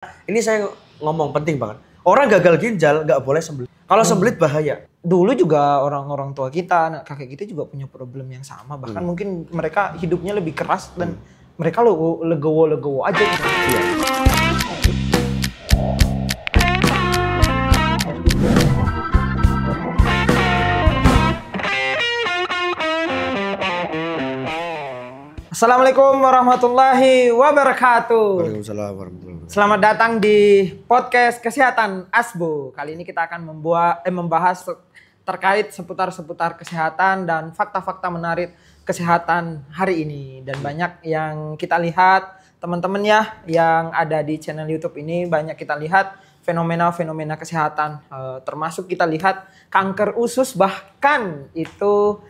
Ini saya ngomong penting banget. Orang gagal ginjal nggak boleh sembelit. Kalau sembelit bahaya. Dulu juga orang-orang tua kita, anak kakek kita juga punya problem yang sama. Bahkan mungkin mereka hidupnya lebih keras dan mereka legowo-legowo aja gitu. Iya. Assalamualaikum warahmatullahi wabarakatuh. Waalaikumsalam warahmatullahi wabarakatuh. Selamat datang di podcast Kesehatan Asbo. Kali ini kita akan membahas terkait seputar kesehatan dan fakta-fakta menarik kesehatan hari ini. Dan banyak yang kita lihat, teman-teman ya, yang ada di channel YouTube ini banyak kita lihat fenomena-fenomena kesehatan. Termasuk kita lihat kanker usus, bahkan itu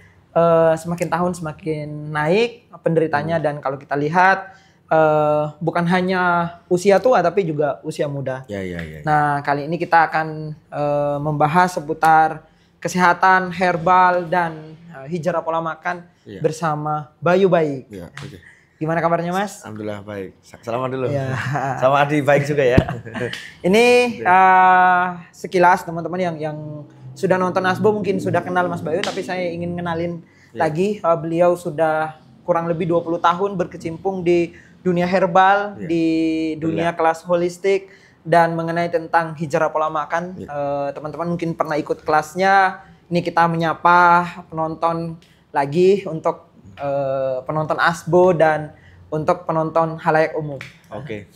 semakin tahun semakin naik penderitanya. Dan kalau kita lihat bukan hanya usia tua tapi juga usia muda. Ya. Nah, kali ini kita akan membahas seputar kesehatan herbal dan hijrah pola makan bersama Bayu Baik. Ya, oke. Gimana kabarnya, Mas? Alhamdulillah baik. Selamat dulu. Ya. Sama Adi baik juga ya. Ini sekilas teman-teman yang sudah nonton Asbo mungkin sudah kenal Mas Bayu, tapi saya ingin kenalin lagi. Beliau sudah kurang lebih 20 tahun berkecimpung di dunia herbal, di dunia kelas holistik dan mengenai tentang hijrah pola makan. Teman-teman mungkin pernah ikut kelasnya. Ini kita menyapa penonton lagi untuk penonton Asbo dan untuk penonton halayak umum. Oke.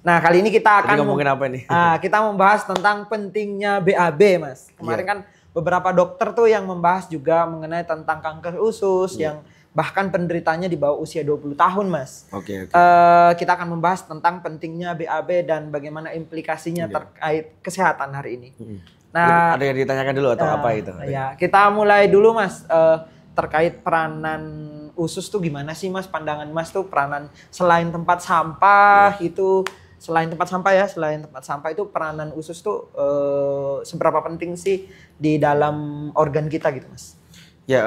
Nah, kali ini kita akan ngomongin apa nih? Kita membahas tentang pentingnya BAB, Mas. Kemarin kan beberapa dokter tuh yang membahas juga mengenai tentang kanker usus yang bahkan penderitanya di bawah usia 20 tahun, Mas. Oke. Kita akan membahas tentang pentingnya BAB dan bagaimana implikasinya terkait kesehatan hari ini. Nah, ada yang ditanyakan dulu atau apa itu? Ya, kita mulai dulu, Mas. Terkait peranan usus tuh gimana sih, Mas? Pandangan Mas tuh peranan selain tempat sampah itu, selain tempat sampah itu peranan usus tuh seberapa penting sih di dalam organ kita gitu, Mas? Ya,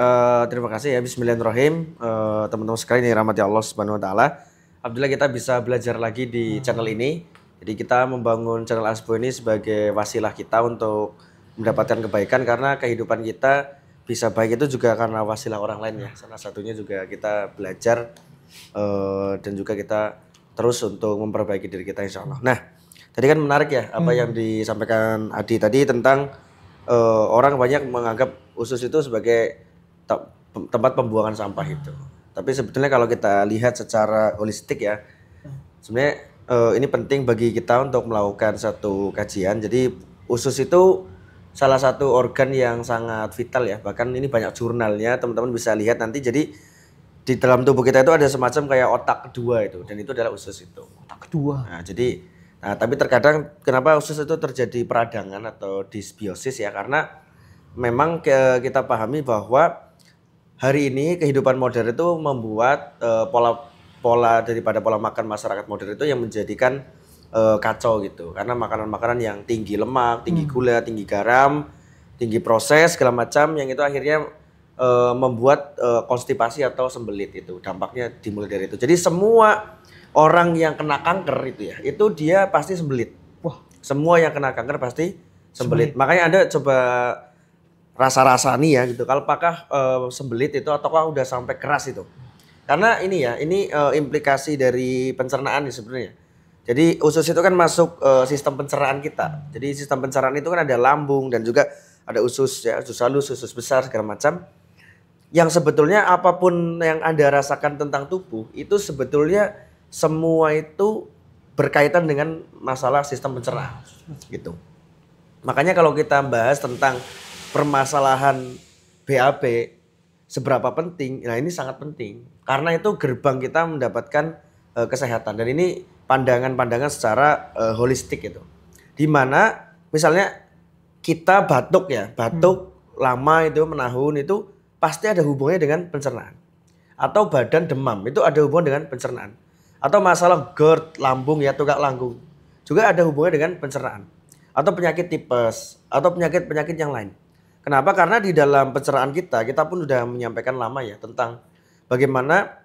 terima kasih ya. Bismillahirrahmanirrahim. Teman-teman sekalian yang rahmati Allah Subhanahu wa taala. Alhamdulillah kita bisa belajar lagi di channel ini. Jadi kita membangun channel Asbo ini sebagai wasilah kita untuk mendapatkan kebaikan, karena kehidupan kita bisa baik itu juga karena wasilah orang lain ya. Salah satunya juga kita belajar dan juga kita terus untuk memperbaiki diri kita insya Allah. Nah, tadi kan menarik ya apa yang disampaikan Adi tadi tentang orang banyak menganggap usus itu sebagai tempat pembuangan sampah itu. Tapi sebetulnya kalau kita lihat secara holistik ya, sebenarnya ini penting bagi kita untuk melakukan satu kajian. Jadi usus itu salah satu organ yang sangat vital ya. Bahkan ini banyak jurnalnya, teman-teman bisa lihat nanti. Jadi di dalam tubuh kita itu ada semacam kayak otak kedua itu, dan itu adalah usus itu. Otak kedua. Nah, tapi terkadang kenapa usus itu terjadi peradangan atau disbiosis ya, karena memang kita pahami bahwa hari ini kehidupan modern itu membuat pola daripada pola makan masyarakat modern itu yang menjadikan kacau gitu, karena makanan-makanan yang tinggi lemak, tinggi gula, tinggi garam, tinggi proses segala macam, yang itu akhirnya membuat konstipasi atau sembelit. Itu dampaknya dimulai dari itu. Jadi semua orang yang kena kanker itu ya, itu dia pasti sembelit. Wah, semua yang kena kanker pasti sembelit. Makanya Anda coba rasa-rasani ya gitu, kalau apakah sembelit itu ataukah udah sampai keras itu. Karena ini ya, ini implikasi dari pencernaan nih sebenarnya. Jadi usus itu kan masuk sistem pencernaan kita. Jadi sistem pencernaan itu kan ada lambung dan juga ada usus ya, usus halus, usus besar segala macam. Yang sebetulnya apapun yang Anda rasakan tentang tubuh itu sebetulnya semua itu berkaitan dengan masalah sistem pencernaan gitu. Makanya kalau kita bahas tentang permasalahan BAB seberapa penting, nah ini sangat penting. Karena itu gerbang kita mendapatkan kesehatan, dan ini pandangan-pandangan secara holistik itu. Dimana misalnya kita batuk ya, batuk lama itu menahun itu pasti ada hubungannya dengan pencernaan. Atau badan demam itu ada hubungan dengan pencernaan. Atau masalah GERD, lambung ya, tukak lambung juga ada hubungannya dengan pencernaan. Atau penyakit tipes atau penyakit-penyakit yang lain. Kenapa? Karena di dalam pencernaan kita pun sudah menyampaikan lama ya tentang bagaimana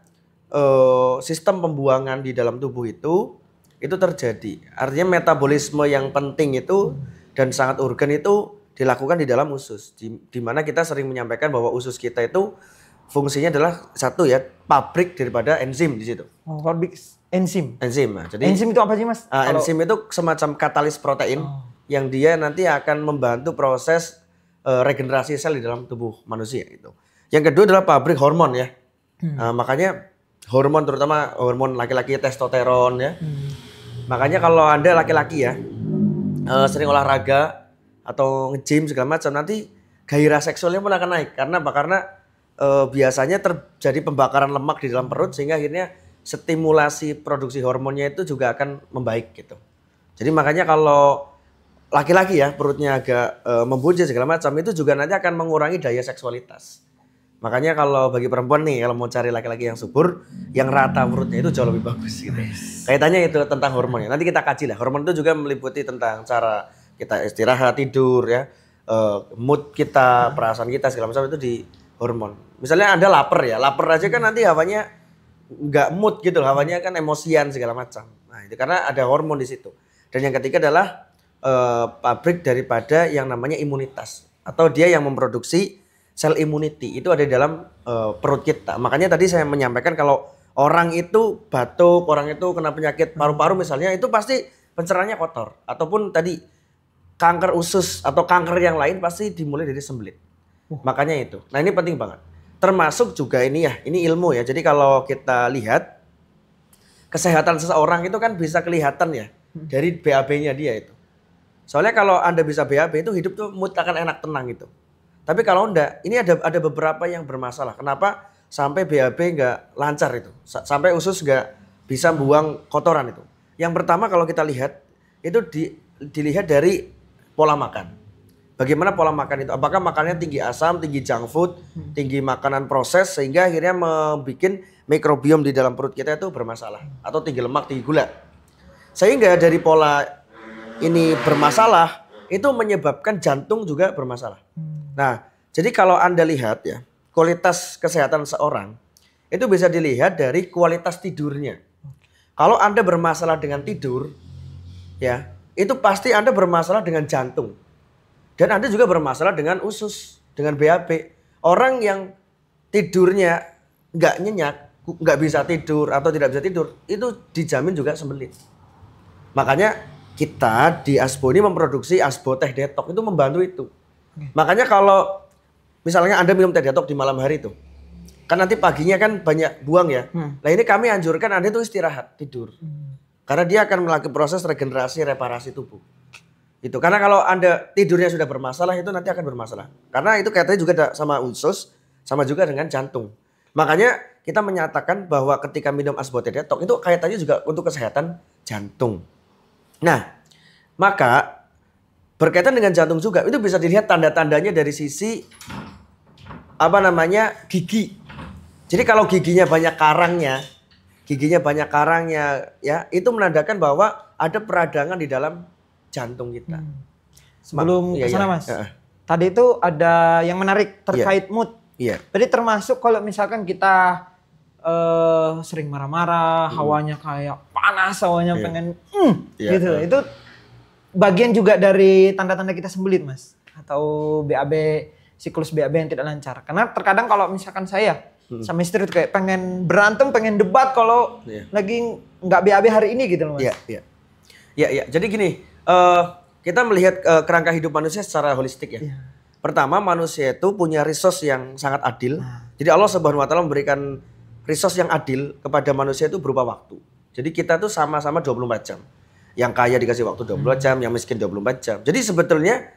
sistem pembuangan di dalam tubuh itu itu terjadi. Artinya metabolisme yang penting itu dan sangat urgen itu dilakukan di dalam usus. Di mana kita sering menyampaikan bahwa usus kita itu fungsinya adalah satu ya, pabrik daripada enzim di situ. Oh, pabrik enzim. Enzim. Nah, jadi Enzim itu apa sih, Mas? enzim itu semacam katalis protein yang dia nanti akan membantu proses regenerasi sel di dalam tubuh manusia itu. Yang kedua adalah pabrik hormon ya. Makanya hormon, terutama hormon laki-laki, testosteron ya. Makanya kalau Anda laki-laki ya sering olahraga atau nge-gym segala macam, nanti gairah seksualnya pun akan naik. Karena apa? Karena biasanya terjadi pembakaran lemak di dalam perut sehingga akhirnya stimulasi produksi hormonnya itu juga akan membaik gitu. Jadi makanya kalau laki-laki ya perutnya agak membuncit segala macam, itu juga nanti akan mengurangi daya seksualitas. Makanya kalau bagi perempuan nih, kalau mau cari laki-laki yang subur, yang rata perutnya itu jauh lebih bagus gitu. Kaitannya itu tentang hormonnya. Nanti kita kaji lah. Hormon itu juga meliputi tentang cara kita istirahat, tidur ya, mood kita, perasaan kita segala macam itu di hormon. Misalnya Anda lapar ya, lapar aja kan nanti hawanya nggak mood gitu, hawanya kan emosian segala macam. Nah itu karena ada hormon di situ. Dan yang ketiga adalah pabrik daripada yang namanya imunitas, atau dia yang memproduksi sel immunity itu ada di dalam perut kita. Makanya tadi saya menyampaikan kalau orang itu batuk, orang itu kena penyakit paru-paru misalnya, itu pasti pencernaannya kotor. Ataupun tadi kanker usus atau kanker yang lain pasti dimulai dari sembelit. Makanya itu. Nah ini penting banget. Termasuk juga ini ya, ini ilmu ya. Jadi kalau kita lihat kesehatan seseorang itu kan bisa kelihatan ya dari BAB-nya dia itu. Soalnya kalau Anda bisa BAB itu hidup tuh mood akan enak, tenang gitu. Tapi kalau enggak, ini ada beberapa yang bermasalah. Kenapa sampai BAB nggak lancar itu? Sampai usus nggak bisa buang kotoran itu. Yang pertama kalau kita lihat, itu dilihat dari pola makan. Bagaimana pola makan itu? Apakah makannya tinggi asam, tinggi junk food, tinggi makanan proses, sehingga akhirnya membuat mikrobiom di dalam perut kita itu bermasalah. Atau tinggi lemak, tinggi gula. Sehingga dari pola ini bermasalah, itu menyebabkan jantung juga bermasalah. Nah, jadi kalau Anda lihat ya, kualitas kesehatan seorang itu bisa dilihat dari kualitas tidurnya. Kalau Anda bermasalah dengan tidur, ya, itu pasti Anda bermasalah dengan jantung. Dan Anda juga bermasalah dengan usus, dengan BAB. Orang yang tidurnya nggak nyenyak, nggak bisa tidur atau tidak bisa tidur, itu dijamin juga sembelit. Makanya kita di Asbo ini memproduksi Asbo Teh Detok, itu membantu itu. Makanya kalau misalnya Anda minum teh detok di malam hari itu, kan nanti paginya kan banyak buang ya. Nah ini kami anjurkan Anda itu istirahat, tidur. Karena dia akan melakukan proses regenerasi, reparasi tubuh. Itu karena kalau Anda tidurnya sudah bermasalah, itu nanti akan bermasalah. Karena itu kaitannya juga sama usus, sama juga dengan jantung. Makanya kita menyatakan bahwa ketika minum Asbo Teh Detok itu kaitannya juga untuk kesehatan jantung. Nah, maka berkaitan dengan jantung juga, itu bisa dilihat tanda-tandanya dari sisi gigi. Jadi kalau giginya banyak karangnya ya, itu menandakan bahwa ada peradangan di dalam jantung kita. Sebelum kesana Mas, tadi itu ada yang menarik terkait mood. Iya. Jadi termasuk kalau misalkan kita sering marah-marah, hawanya kayak panas, hawanya pengen gitu. Itu bagian juga dari tanda-tanda kita sembelit Mas, atau BAB, siklus BAB yang tidak lancar. Karena terkadang kalau misalkan saya sama istri itu kayak pengen berantem, pengen debat kalau lagi nggak BAB hari ini gitu loh Mas. Iya. Jadi gini, kita melihat kerangka hidup manusia secara holistik ya. Pertama, manusia itu punya resource yang sangat adil. Jadi Allah Subhanahu wa taala memberikan resource yang adil kepada manusia itu berupa waktu. Jadi kita tuh sama-sama 24 jam. Yang kaya dikasih waktu 24 jam, yang miskin 24 jam. Jadi sebetulnya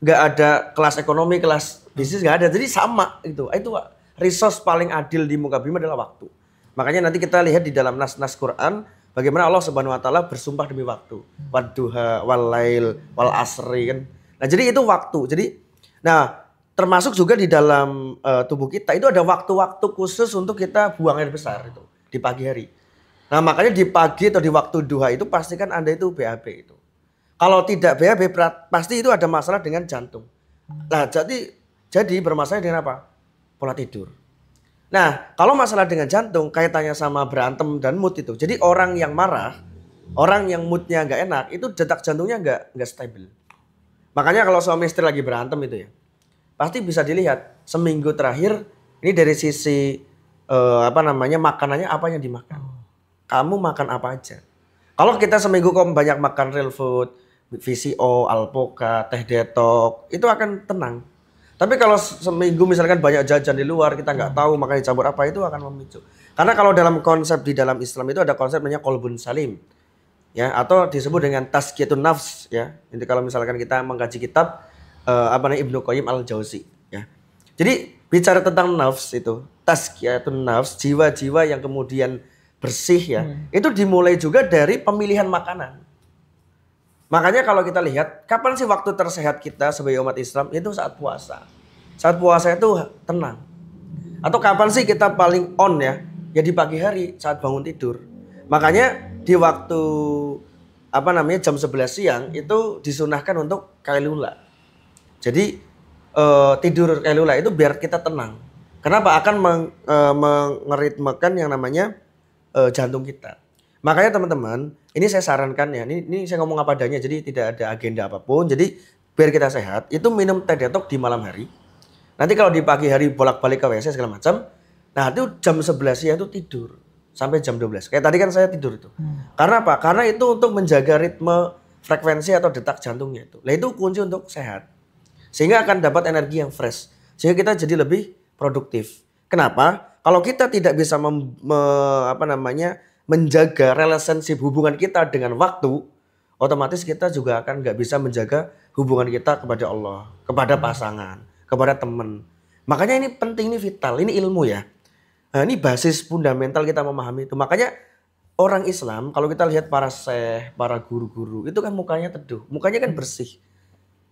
nggak ada kelas ekonomi, kelas bisnis nggak ada. Jadi sama itu. Itu resource paling adil di muka bumi adalah waktu. Makanya nanti kita lihat di dalam nas-nas Quran bagaimana Allah Subhanahu wa taala bersumpah demi waktu. Wadduha wal lail wal asri kan. Nah, jadi itu waktu. Jadi termasuk juga di dalam tubuh kita itu ada waktu-waktu khusus untuk kita buang air besar itu di pagi hari. Nah makanya di pagi atau di waktu duha itu pastikan Anda itu BAB itu. Kalau tidak BAB pasti itu ada masalah dengan jantung. Nah jadi bermasalah dengan apa? Pola tidur. Nah kalau masalah dengan jantung kaitannya sama berantem dan mood itu. Jadi orang yang marah orang yang moodnya nggak enak itu detak jantungnya nggak stabil. Makanya kalau suami istri lagi berantem itu ya, pasti bisa dilihat seminggu terakhir ini dari sisi makanannya apa yang dimakan. Kamu makan apa aja. Kalau kita seminggu kok banyak makan real food, VCO, Alpoka, teh detok, itu akan tenang. Tapi kalau seminggu misalkan banyak jajan di luar, kita nggak tahu makan dicampur apa, itu akan memicu. Karena kalau dalam konsep di dalam Islam itu ada konsep namanya qalbun salim. Ya, atau disebut dengan tazkiyatun nafs ya. Jadi kalau misalkan kita mengkaji kitab Ibnu Qayyim Al-Jauzi ya. Jadi bicara tentang nafs itu, tazkiyatun nafs, jiwa-jiwa yang kemudian bersih ya. Itu dimulai juga dari pemilihan makanan. Makanya kalau kita lihat, kapan sih waktu tersehat kita sebagai umat Islam? Itu saat puasa. Saat puasa itu tenang. Atau kapan sih kita paling on ya? Ya di pagi hari saat bangun tidur. Makanya di waktu jam 11 siang itu disunahkan untuk kailula. Jadi tidur kailula itu biar kita tenang. Kenapa? Akan mengeritmekan yang namanya jantung kita. Makanya teman-teman, ini saya sarankan ya, ini saya ngomong apa adanya, jadi tidak ada agenda apapun. Jadi biar kita sehat, itu minum teh detok di malam hari. Nanti kalau di pagi hari bolak-balik ke WC segala macam, nah itu jam 11 siang itu tidur sampai jam 12. Kayak tadi kan saya tidur itu. Karena apa? Karena itu untuk menjaga ritme frekuensi atau detak jantungnya itu. Nah itu kunci untuk sehat. Sehingga akan dapat energi yang fresh. Sehingga kita jadi lebih produktif. Kenapa? Kalau kita tidak bisa menjaga relationship hubungan kita dengan waktu, otomatis kita juga akan nggak bisa menjaga hubungan kita kepada Allah, kepada pasangan, kepada teman. Makanya ini penting, ini vital, ini ilmu ya. Nah, ini basis fundamental kita memahami itu. Makanya orang Islam kalau kita lihat para syekh, para guru-guru itu kan mukanya teduh, mukanya kan bersih.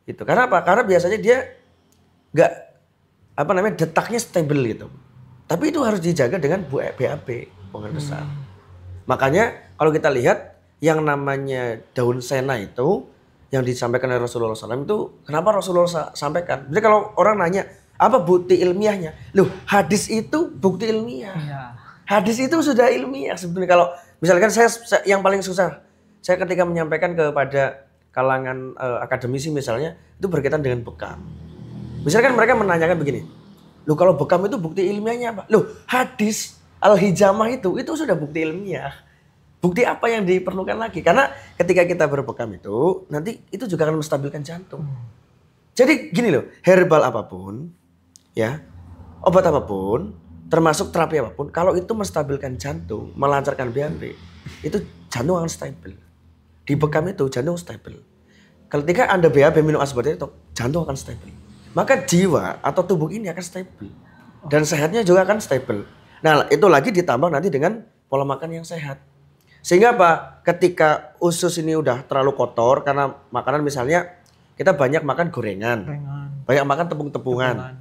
Itu karena apa? Karena biasanya dia nggak detaknya stabil gitu. Tapi itu harus dijaga dengan BAB, buangan besar. Makanya kalau kita lihat yang namanya daun sena itu yang disampaikan oleh Rasulullah SAW itu kenapa Rasulullah sampaikan? Jadi kalau orang nanya apa bukti ilmiahnya? Loh hadis itu bukti ilmiah. Ya. Hadis itu sudah ilmiah sebenarnya. Kalau misalkan saya yang paling susah saya ketika menyampaikan kepada kalangan akademisi misalnya itu berkaitan dengan bekam. Misalkan mereka menanyakan begini, loh kalau bekam itu bukti ilmiahnya apa? Loh hadis Al-Hijamah itu sudah bukti ilmiah. Bukti apa yang diperlukan lagi? Karena ketika kita berbekam itu, nanti itu juga akan menstabilkan jantung. Jadi gini loh, herbal apapun, ya, obat apapun, termasuk terapi apapun, kalau itu menstabilkan jantung, melancarkan BAB, itu jantung akan stabil. Di bekam itu jantung stabil. Ketika Anda BAB minum asbate itu, jantung akan stabil. Maka jiwa atau tubuh ini akan stabil. Dan sehatnya juga akan stabil. Nah itu lagi ditambah nanti dengan pola makan yang sehat. Sehingga apa? Ketika usus ini udah terlalu kotor karena makanan misalnya kita banyak makan gorengan. Banyak makan tepung-tepungan.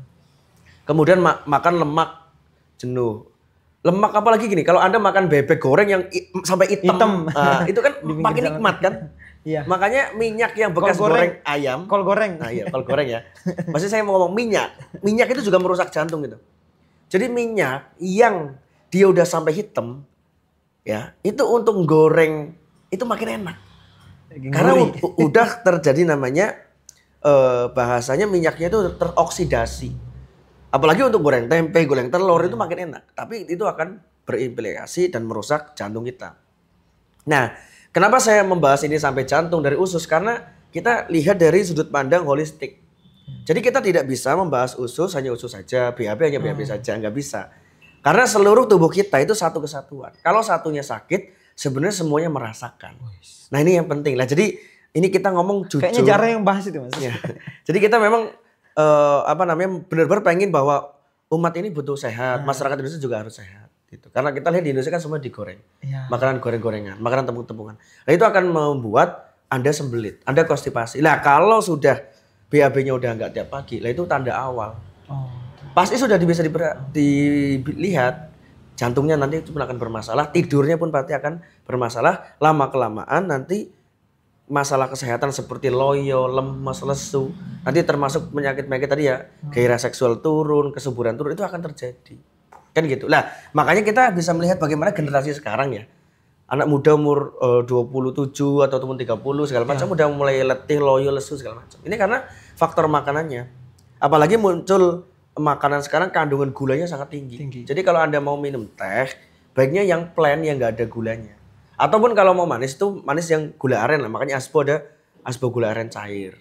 Kemudian makan lemak jenuh. Lemak apalagi gini, kalau Anda makan bebek goreng yang sampai hitam. Nah, itu kan makin nikmat kan? Iya. Makanya minyak yang bekas goreng ayam. Kol goreng. Nah iya, kol goreng ya. Maksudnya saya mau ngomong minyak. Minyak itu juga merusak jantung gitu. Jadi minyak yang dia udah sampai hitam, ya itu untuk goreng itu makin enak. Karena udah terjadi namanya bahasanya minyaknya itu teroksidasi. Apalagi untuk goreng tempe, goreng telur itu makin enak. Tapi itu akan berimplikasi dan merusak jantung kita. Nah, kenapa saya membahas ini sampai jantung dari usus? Karena kita lihat dari sudut pandang holistik. Jadi kita tidak bisa membahas usus hanya usus saja, BAB hanya BAB saja, nggak bisa. Karena seluruh tubuh kita itu satu kesatuan. Kalau satunya sakit, sebenarnya semuanya merasakan. Nah ini yang penting lah. Jadi ini kita ngomong jujur. Kayaknya jarang yang bahas itu mas. Ya. Jadi kita memang benar-benar pengen bahwa umat ini butuh sehat, masyarakat Indonesia juga harus sehat. Gitu. Karena kita lihat di Indonesia kan semua digoreng, makanan goreng-gorengan, makanan tepung-tepungan. Nah itu akan membuat Anda sembelit, Anda konstipasi. Nah kalau sudah BAB-nya udah nggak tiap pagi, lah itu tanda awal. Pasti sudah bisa dilihat jantungnya nanti itu pun akan bermasalah, tidurnya pun pasti akan bermasalah. Lama-kelamaan nanti masalah kesehatan seperti loyo, lemas, lesu, nanti termasuk penyakit-penyakit tadi ya, gairah seksual turun, kesuburan turun, itu akan terjadi. Kan gitu. Lah makanya kita bisa melihat bagaimana generasi sekarang ya. anak muda umur 27 atau umur 30 segala macam udah mulai letih, loyo, lesu segala macam. Ini karena faktor makanannya. Apalagi muncul makanan sekarang kandungan gulanya sangat tinggi. Jadi kalau Anda mau minum teh, baiknya yang plain yang nggak ada gulanya. Ataupun kalau mau manis itu manis yang gula aren lah. Makanya asbo ada asbo gula aren cair.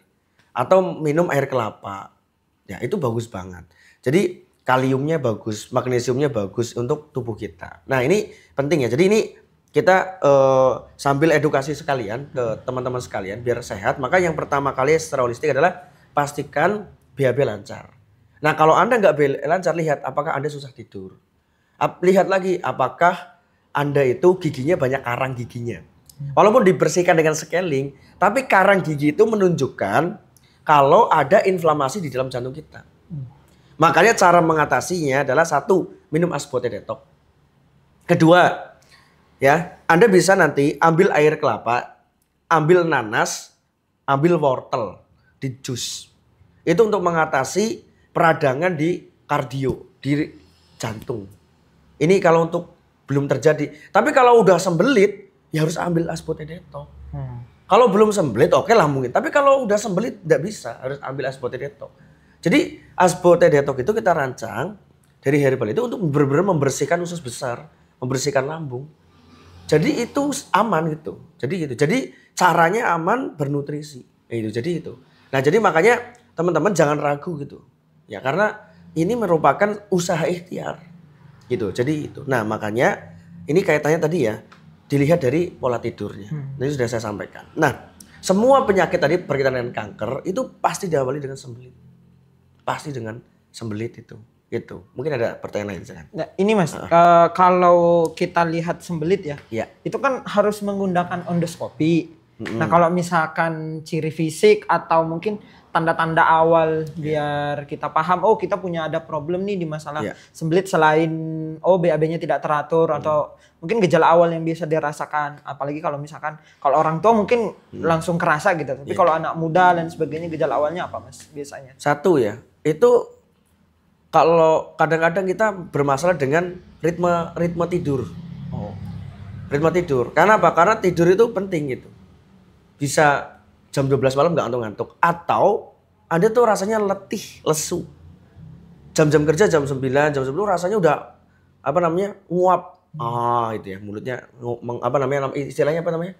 Atau minum air kelapa. Ya itu bagus banget. Jadi kaliumnya bagus, magnesiumnya bagus untuk tubuh kita. Nah ini penting ya. Jadi ini kita sambil edukasi sekalian ke teman-teman sekalian biar sehat. Maka yang pertama kali secara holistik adalah pastikan BAB lancar. Nah kalau Anda nggak lancar, lihat apakah Anda susah tidur. Lihat lagi apakah Anda itu giginya banyak karang giginya. Walaupun dibersihkan dengan scaling, tapi karang gigi itu menunjukkan kalau ada inflamasi di dalam jantung kita. Makanya cara mengatasinya adalah satu, minum asbote detox. Kedua, ya, Anda bisa nanti ambil air kelapa, ambil nanas, ambil wortel di jus. Itu untuk mengatasi peradangan di kardio, di jantung. Ini kalau untuk belum terjadi. Tapi kalau udah sembelit, ya harus ambil asbote detox. Kalau belum sembelit, oke lah mungkin. Tapi kalau udah sembelit, tidak bisa. Harus ambil asbote detox. Jadi asbote detox itu kita rancang dari herbal itu untuk benar-benar membersihkan usus besar, membersihkan lambung. Jadi itu aman gitu. Jadi caranya aman, bernutrisi. Jadi itu. Nah jadi makanya teman-teman jangan ragu gitu. Ya karena ini merupakan usaha ikhtiar. Gitu. Jadi itu. Nah makanya ini kaitannya tadi ya, dilihat dari pola tidurnya. Ini sudah saya sampaikan. Nah, semua penyakit tadi berkaitan dengan kanker itu pasti diawali dengan sembelit. Pasti dengan sembelit itu. Gitu. Mungkin ada pertanyaan lain sekarang. Nah, ini Mas, kalau kita lihat sembelit ya, itu kan harus menggunakan endoskopi. Nah, kalau misalkan ciri fisik atau mungkin tanda-tanda awal biar kita paham, oh kita punya ada problem nih di masalah sembelit selain BAB-nya tidak teratur atau mungkin gejala awal yang biasa dirasakan. Apalagi kalau misalkan kalau orang tua mungkin langsung kerasa gitu. Tapi kalau anak muda dan sebagainya gejala awalnya apa Mas biasanya? Satu ya, itu kalau kadang-kadang kita bermasalah dengan ritme tidur. Ritme tidur. Karena apa? Karena tidur itu penting gitu. Bisa jam 12 malam nggak ngantuk-ngantuk. Atau Anda tuh rasanya letih, lesu. Jam-jam kerja jam 9, jam 10 rasanya udah nguap. Itu ya mulutnya istilahnya apa namanya?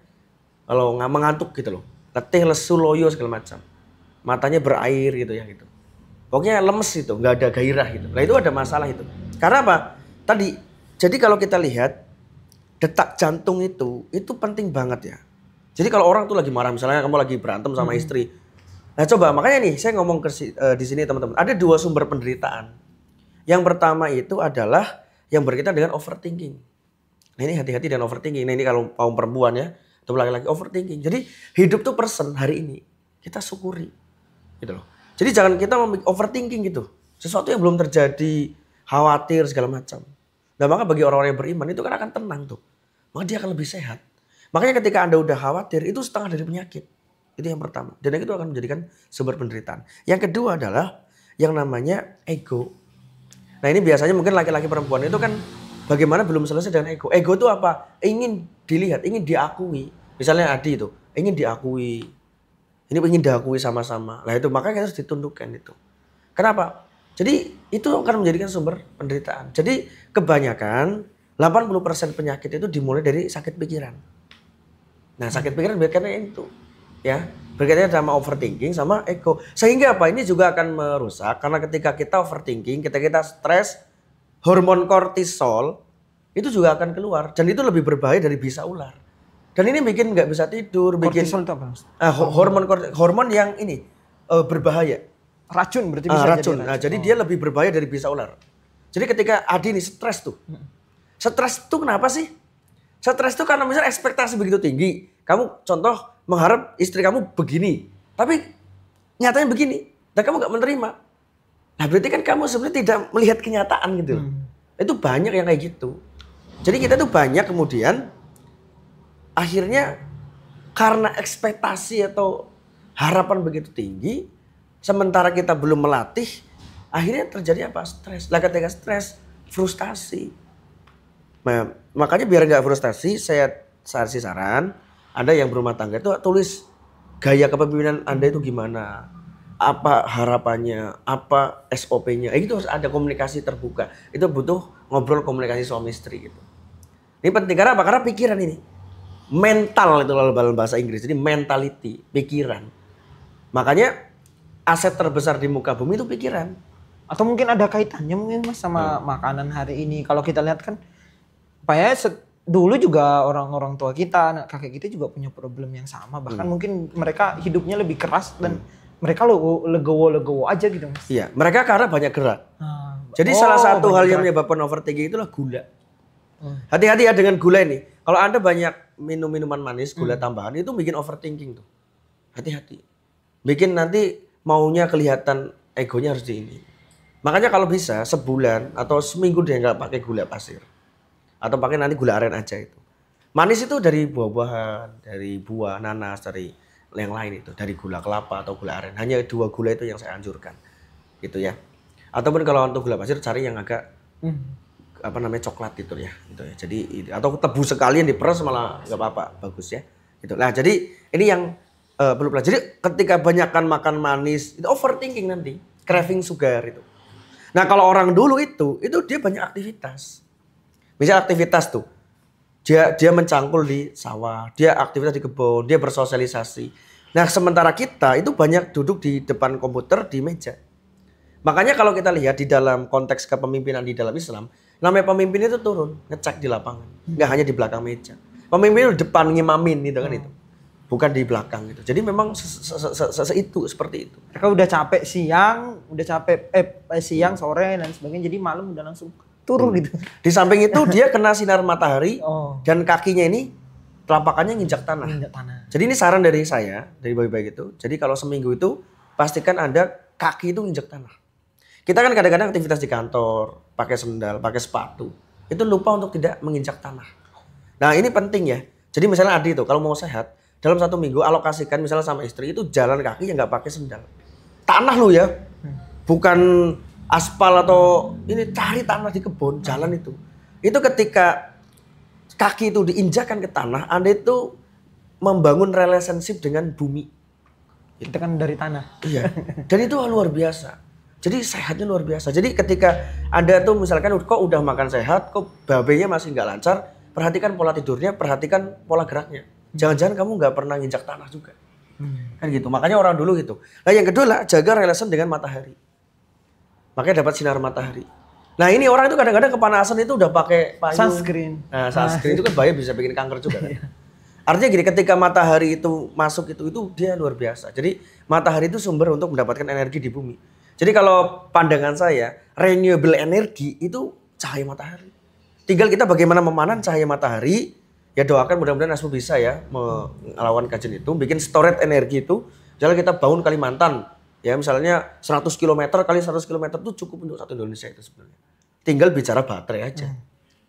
Kalau nggak mengantuk gitu loh. Letih, lesu, loyo segala macam. Matanya berair gitu ya gitu. Pokoknya lemes itu, nggak ada gairah gitu. Nah itu ada masalah itu. Karena apa? Tadi, jadi kalau kita lihat detak jantung itu penting banget ya. Jadi kalau orang tuh lagi marah, misalnya kamu lagi berantem sama istri. Nah coba, makanya nih saya ngomong di sini teman-teman. Ada dua sumber penderitaan. Yang pertama itu adalah yang berkaitan dengan overthinking. Nah ini hati-hati dengan overthinking. Nah ini kalau kaum perempuan ya, atau laki-laki overthinking. Jadi hidup tuh person hari ini. Kita syukuri. Gitu loh. Jadi jangan kita overthinking gitu. Sesuatu yang belum terjadi, khawatir segala macam. Nah maka bagi orang-orang yang beriman itu kan akan tenang tuh. Maka dia akan lebih sehat. Makanya ketika Anda udah khawatir, itu setengah dari penyakit. Itu yang pertama. Dan itu akan menjadikan sumber penderitaan. Yang kedua adalah yang namanya ego. Nah ini biasanya mungkin laki-laki perempuan itu kan bagaimana belum selesai dengan ego. Ego itu apa? Ingin dilihat, ingin diakui. Misalnya Adi itu, ingin diakui. Ini ingin diakui sama-sama. Nah itu makanya harus ditundukkan itu. Kenapa? Jadi itu akan menjadikan sumber penderitaan. Jadi kebanyakan 80% penyakit itu dimulai dari sakit pikiran. Nah sakit pikiran berkaitannya itu ya, berkaitannya sama overthinking sama ego. Sehingga apa? Ini juga akan merusak karena ketika kita overthinking, ketika kita stres, hormon kortisol itu juga akan keluar dan itu lebih berbahaya dari bisa ular. Dan ini bikin nggak bisa tidur, bikin kortisol itu apa? Hormon yang ini berbahaya. Racun berarti bisa racun. jadi racun. Nah, jadi dia lebih berbahaya dari bisa ular. Jadi ketika Adi ini stres tuh. Stres tuh kenapa sih? Stres itu karena misalnya ekspektasi begitu tinggi. Kamu contoh mengharap istri kamu begini. Tapi nyatanya begini. Dan kamu gak menerima. Nah berarti kan kamu sebenarnya tidak melihat kenyataan gitu. Itu banyak yang kayak gitu. Jadi kita tuh banyak kemudian akhirnya karena ekspektasi atau harapan begitu tinggi. Sementara kita belum melatih. Akhirnya terjadi apa? Stres. Lah ketika stres, frustasi. Nah, makanya biar nggak frustasi, saya kasih saran, ada yang berumah tangga itu tulis gaya kepemimpinan Anda itu gimana, apa harapannya, apa SOP-nya, itu harus ada komunikasi terbuka. Itu butuh ngobrol komunikasi suami istri gitu. Ini penting karena apa? Karena pikiran ini, mental itu dalam bahasa Inggris, jadi mentality, pikiran. Makanya aset terbesar di muka bumi itu pikiran. Atau mungkin ada kaitannya mungkin Mas sama makanan hari ini. Kalau kita lihat kan, dulu juga orang-orang tua kita, anak kakek kita juga punya problem yang sama. Bahkan mungkin mereka hidupnya lebih keras dan mereka legowo-legowo aja gitu Mas. Iya, mereka karena banyak gerak. Jadi salah satu hal yang menyebabkan overthinking itulah gula. Hati-hati ya dengan gula ini. Kalau Anda banyak minum minuman manis, gula tambahan itu bikin overthinking tuh. Hati-hati. Bikin nanti maunya kelihatan egonya harus di ini. Makanya kalau bisa sebulan atau seminggu dia nggak pakai gula pasir. Atau pakai nanti gula aren aja itu. Manis itu dari buah-buahan, dari buah, nanas, dari yang lain itu. Dari gula kelapa atau gula aren. Hanya 2 gula itu yang saya anjurkan. Gitu ya. Ataupun kalau untuk gula pasir cari yang agak coklat gitu ya. Jadi atau tebu sekalian diperes malah nggak apa-apa, bagus ya. Gitu. Nah jadi ini yang perlu belajar. Jadi ketika banyakkan makan manis itu overthinking nanti, craving sugar itu. Nah kalau orang dulu itu dia banyak aktivitas. Misal aktivitas tuh, dia mencangkul di sawah, dia aktivitas di kebun, dia bersosialisasi. Nah sementara kita itu banyak duduk di depan komputer di meja. Makanya kalau kita lihat di dalam konteks kepemimpinan di dalam Islam, namanya pemimpin itu turun, ngecek di lapangan, nggak hanya di belakang meja. Pemimpin itu depan ngimamin gitu kan itu. Bukan di belakang gitu. Jadi memang seperti itu. Mereka udah capek siang, siang, sore dan sebagainya. Jadi malam udah langsung turun gitu. Di samping itu dia kena sinar matahari dan kakinya ini telapakannya nginjak tanah. Jadi ini saran dari saya, dari baik-baik itu. Jadi kalau seminggu itu pastikan Anda kaki itu nginjak tanah. Kita kan kadang-kadang aktivitas di kantor, pakai sendal, pakai sepatu. Itu lupa untuk tidak menginjak tanah. Nah ini penting ya. Jadi misalnya Adi itu kalau mau sehat, dalam 1 minggu alokasikan misalnya sama istri itu jalan kaki yang nggak pakai sendal. Tanah lu ya, bukan aspal atau ini, cari tanah di kebun, jalan itu. Itu ketika kaki itu diinjakkan ke tanah, Anda itu membangun relationship dengan bumi. Kita kan dari tanah. Iya, dan itu luar biasa. Jadi sehatnya luar biasa. Jadi ketika Anda tuh misalkan kok udah makan sehat, kok babenya masih nggak lancar, perhatikan pola tidurnya, perhatikan pola geraknya. Jangan-jangan kamu nggak pernah nginjak tanah juga. Kan gitu. Makanya orang dulu gitu. Nah yang kedua lah jaga relation dengan matahari. Makanya dapat sinar matahari. Nah ini orang itu kadang-kadang kepanasan itu udah pakai payung. Sunscreen. Nah sunscreen itu kan bahaya, bisa bikin kanker juga kan. Artinya gini, ketika matahari itu masuk itu dia luar biasa. Jadi matahari itu sumber untuk mendapatkan energi di bumi. Jadi kalau pandangan saya, renewable energy itu cahaya matahari. Tinggal kita bagaimana memanen cahaya matahari. Ya doakan mudah-mudahan Asbu bisa ya melawan kajian itu, bikin storage energi itu. Misalnya kita bangun Kalimantan, ya misalnya 100 km kali 100 km itu cukup untuk satu Indonesia itu sebenarnya. Tinggal bicara baterai aja,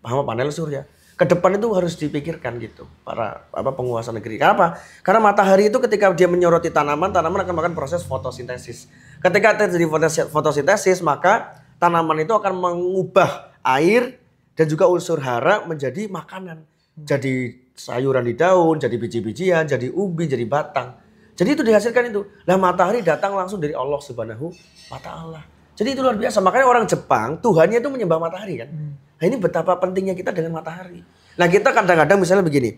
sama panel surya. Ke depan itu harus dipikirkan gitu para penguasa negeri. Kenapa? Karena matahari itu ketika dia menyoroti tanaman akan melakukan proses fotosintesis. Ketika terjadi fotosintesis, maka tanaman itu akan mengubah air dan juga unsur hara menjadi makanan. Jadi sayuran di daun, jadi biji-bijian, jadi ubi, jadi batang. Jadi itu dihasilkan itu. Nah matahari datang langsung dari Allah Subhanahu wa Ta'ala. Jadi itu luar biasa. Makanya orang Jepang, Tuhannya itu menyembah matahari kan. Nah ini betapa pentingnya kita dengan matahari. Nah kita kadang-kadang misalnya begini.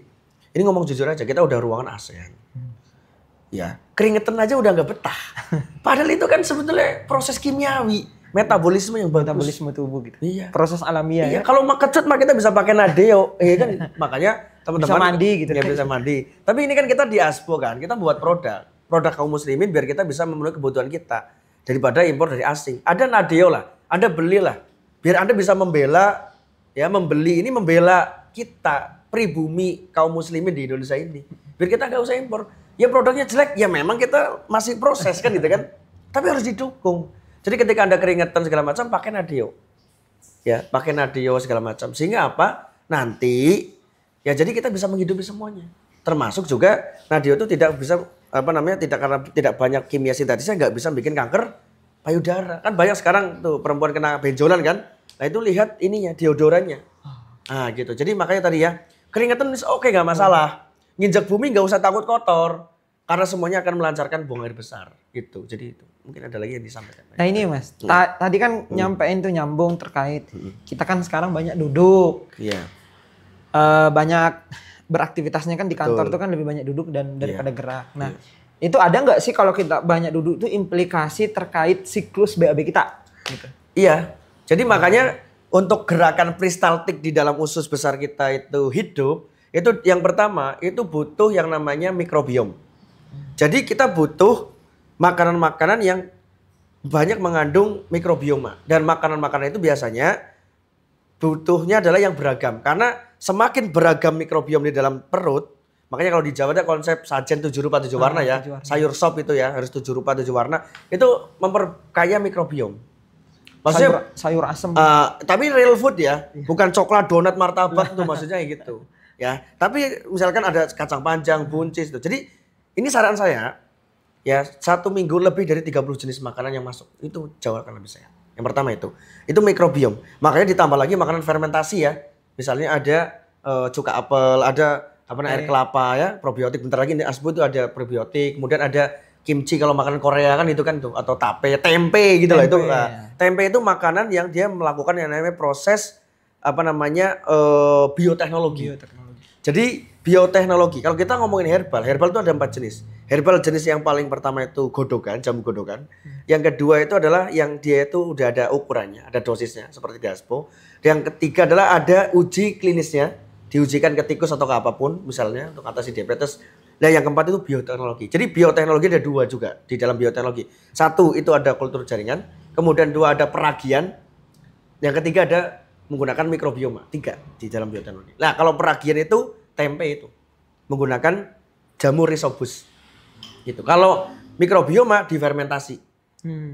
Ini ngomong jujur aja, kita udah ruangan AC. Ya, keringetan aja udah nggak betah. Padahal itu kan sebetulnya proses kimiawi. Metabolisme yang bagus. Metabolisme tubuh gitu. Iya. Proses alamiah iya. ya. Kalau kecut mah kita bisa pakai Nadeo, ya kan? Makanya teman-teman bisa mandi gitu. Ya bisa mandi. Tapi ini kan kita di Asbo kan, kita buat produk kaum muslimin biar kita bisa memenuhi kebutuhan kita daripada impor dari asing. Ada Nadeo lah, Anda belilah. Biar Anda bisa membela kita, pribumi kaum muslimin di Indonesia ini. Biar kita nggak usah impor. Ya produknya jelek, ya memang kita masih proses kan gitu kan. Tapi harus didukung. Jadi ketika Anda keringetan segala macam, pakai Nadeo. Ya, pakai Nadeo segala macam. Sehingga apa? Nanti ya jadi kita bisa menghidupi semuanya. Termasuk juga Nadeo itu tidak bisa karena tidak banyak kimia sintetisnya nggak bisa bikin kanker payudara. Kan banyak sekarang tuh perempuan kena benjolan kan. Nah, itu lihat ininya, deodorannya. Nah, gitu. Jadi makanya tadi ya, Keringetan oke nggak masalah. Nginjak bumi nggak usah takut kotor. Karena semuanya akan melancarkan buang air besar. Gitu. Jadi itu. Mungkin ada lagi yang disampaikan. Nah ini Mas, tadi kan nyampein tuh nyambung terkait. Kita kan sekarang banyak duduk. Iya. Banyak beraktivitasnya kan di kantor tuh kan lebih banyak duduk dan daripada gerak. Nah itu ada nggak sih kalau kita banyak duduk tuh implikasi terkait siklus BAB kita? Gitu. Iya. Jadi makanya untuk gerakan peristaltik di dalam usus besar kita itu hidup, itu yang pertama itu butuh yang namanya mikrobiom. Jadi kita butuh makanan-makanan yang banyak mengandung mikrobioma. Dan makanan-makanan itu biasanya butuhnya adalah yang beragam. Karena semakin beragam mikrobiom di dalam perut, makanya kalau di Jawa ada konsep sajen 7 rupa 7 warna ya. Sayur sop itu ya harus 7 rupa 7 warna. Itu memperkaya mikrobiom. Maksudnya sayur asem. Tapi real food ya, bukan coklat, donat, martabak tuh maksudnya gitu. Ya, tapi misalkan ada kacang panjang, buncis itu. Jadi ini saran saya, ya 1 minggu lebih dari 30 jenis makanan yang masuk itu jauh akan lebih sehat. Yang pertama itu mikrobiom. Makanya ditambah lagi makanan fermentasi ya. Misalnya ada cuka apel, ada air kelapa ya, probiotik. Bentar lagi di Asbo itu ada probiotik. Kemudian ada kimchi kalau makanan Korea kan itu kan tuh, atau tempe gitu lah itu. Tempe itu makanan yang dia melakukan yang namanya proses bioteknologi. Jadi bioteknologi. Kalau kita ngomongin herbal itu ada 4 jenis. Herbal jenis yang paling pertama itu godokan, jamu godokan. Yang kedua itu adalah yang dia itu udah ada ukurannya, ada dosisnya seperti di Aspo. Yang ketiga adalah ada uji klinisnya, diujikan ke tikus atau ke apapun misalnya untuk atasi diabetes. Nah yang keempat itu bioteknologi. Jadi bioteknologi ada 2 juga di dalam bioteknologi. 1 itu ada kultur jaringan, kemudian 2 ada peragian, yang ketiga ada menggunakan mikrobioma. 3 di dalam bioteknologi. Nah kalau peragian itu tempe itu menggunakan jamu rhizobus. Gitu. Kalau mikrobioma difermentasi.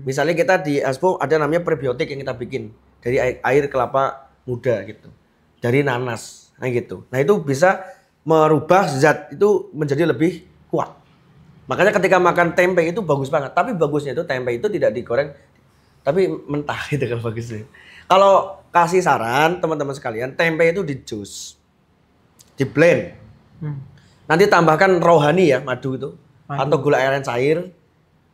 Misalnya kita di Aspo ada namanya prebiotik yang kita bikin dari air kelapa muda gitu, dari nanas, nah gitu. Nah itu bisa merubah zat itu menjadi lebih kuat. Makanya ketika makan tempe itu bagus banget. Tapi bagusnya itu tempe itu tidak digoreng, tapi mentah gitu kan bagusnya. Kalau kasih saran teman-teman sekalian, tempe itu di jus, di blend. Nanti tambahkan rohani ya, madu itu, atau gula aren cair.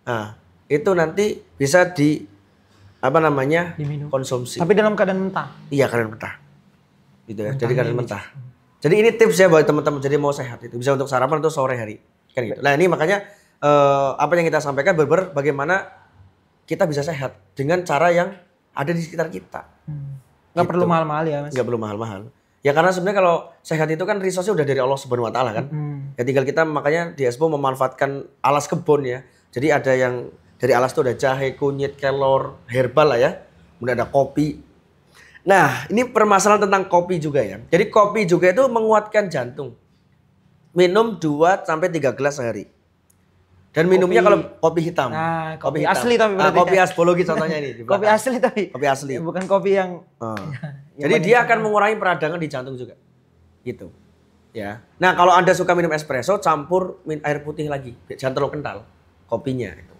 Nah itu nanti bisa diminum, konsumsi. Tapi dalam keadaan mentah. Iya keadaan mentah. Gitu ya. Jadi keadaan mentah. Jadi ini tips ya buat teman-teman jadi mau sehat itu bisa untuk sarapan atau sore hari kan gitu. Nah ini makanya apa yang kita sampaikan bagaimana kita bisa sehat dengan cara yang ada di sekitar kita. Nggak perlu mahal-mahal ya Mas. Nggak perlu mahal-mahal. Ya karena sebenarnya kalau sehat itu kan resource-nya udah dari Allah Subhanahu Wa Taala kan. Ya tinggal kita makanya di Expo memanfaatkan alas kebun ya. Jadi ada yang dari alas itu ada jahe, kunyit, kelor, herbal lah ya. Kemudian ada kopi. Nah, ini permasalahan tentang kopi juga ya. Jadi kopi juga itu menguatkan jantung. Minum 2 sampai 3 gelas sehari. Dan minumnya kalau kopi hitam. Nah, kopi asli tapi berarti. Kopi asbologi contohnya ini. Kopi asli tapi. Kopi asli. Bukan kopi yang jadi dia akan mengurangi peradangan di jantung juga. Gitu. Ya. Nah, kalau Anda suka minum espresso, campur air putih lagi. Jangan terlalu kental kopinya itu.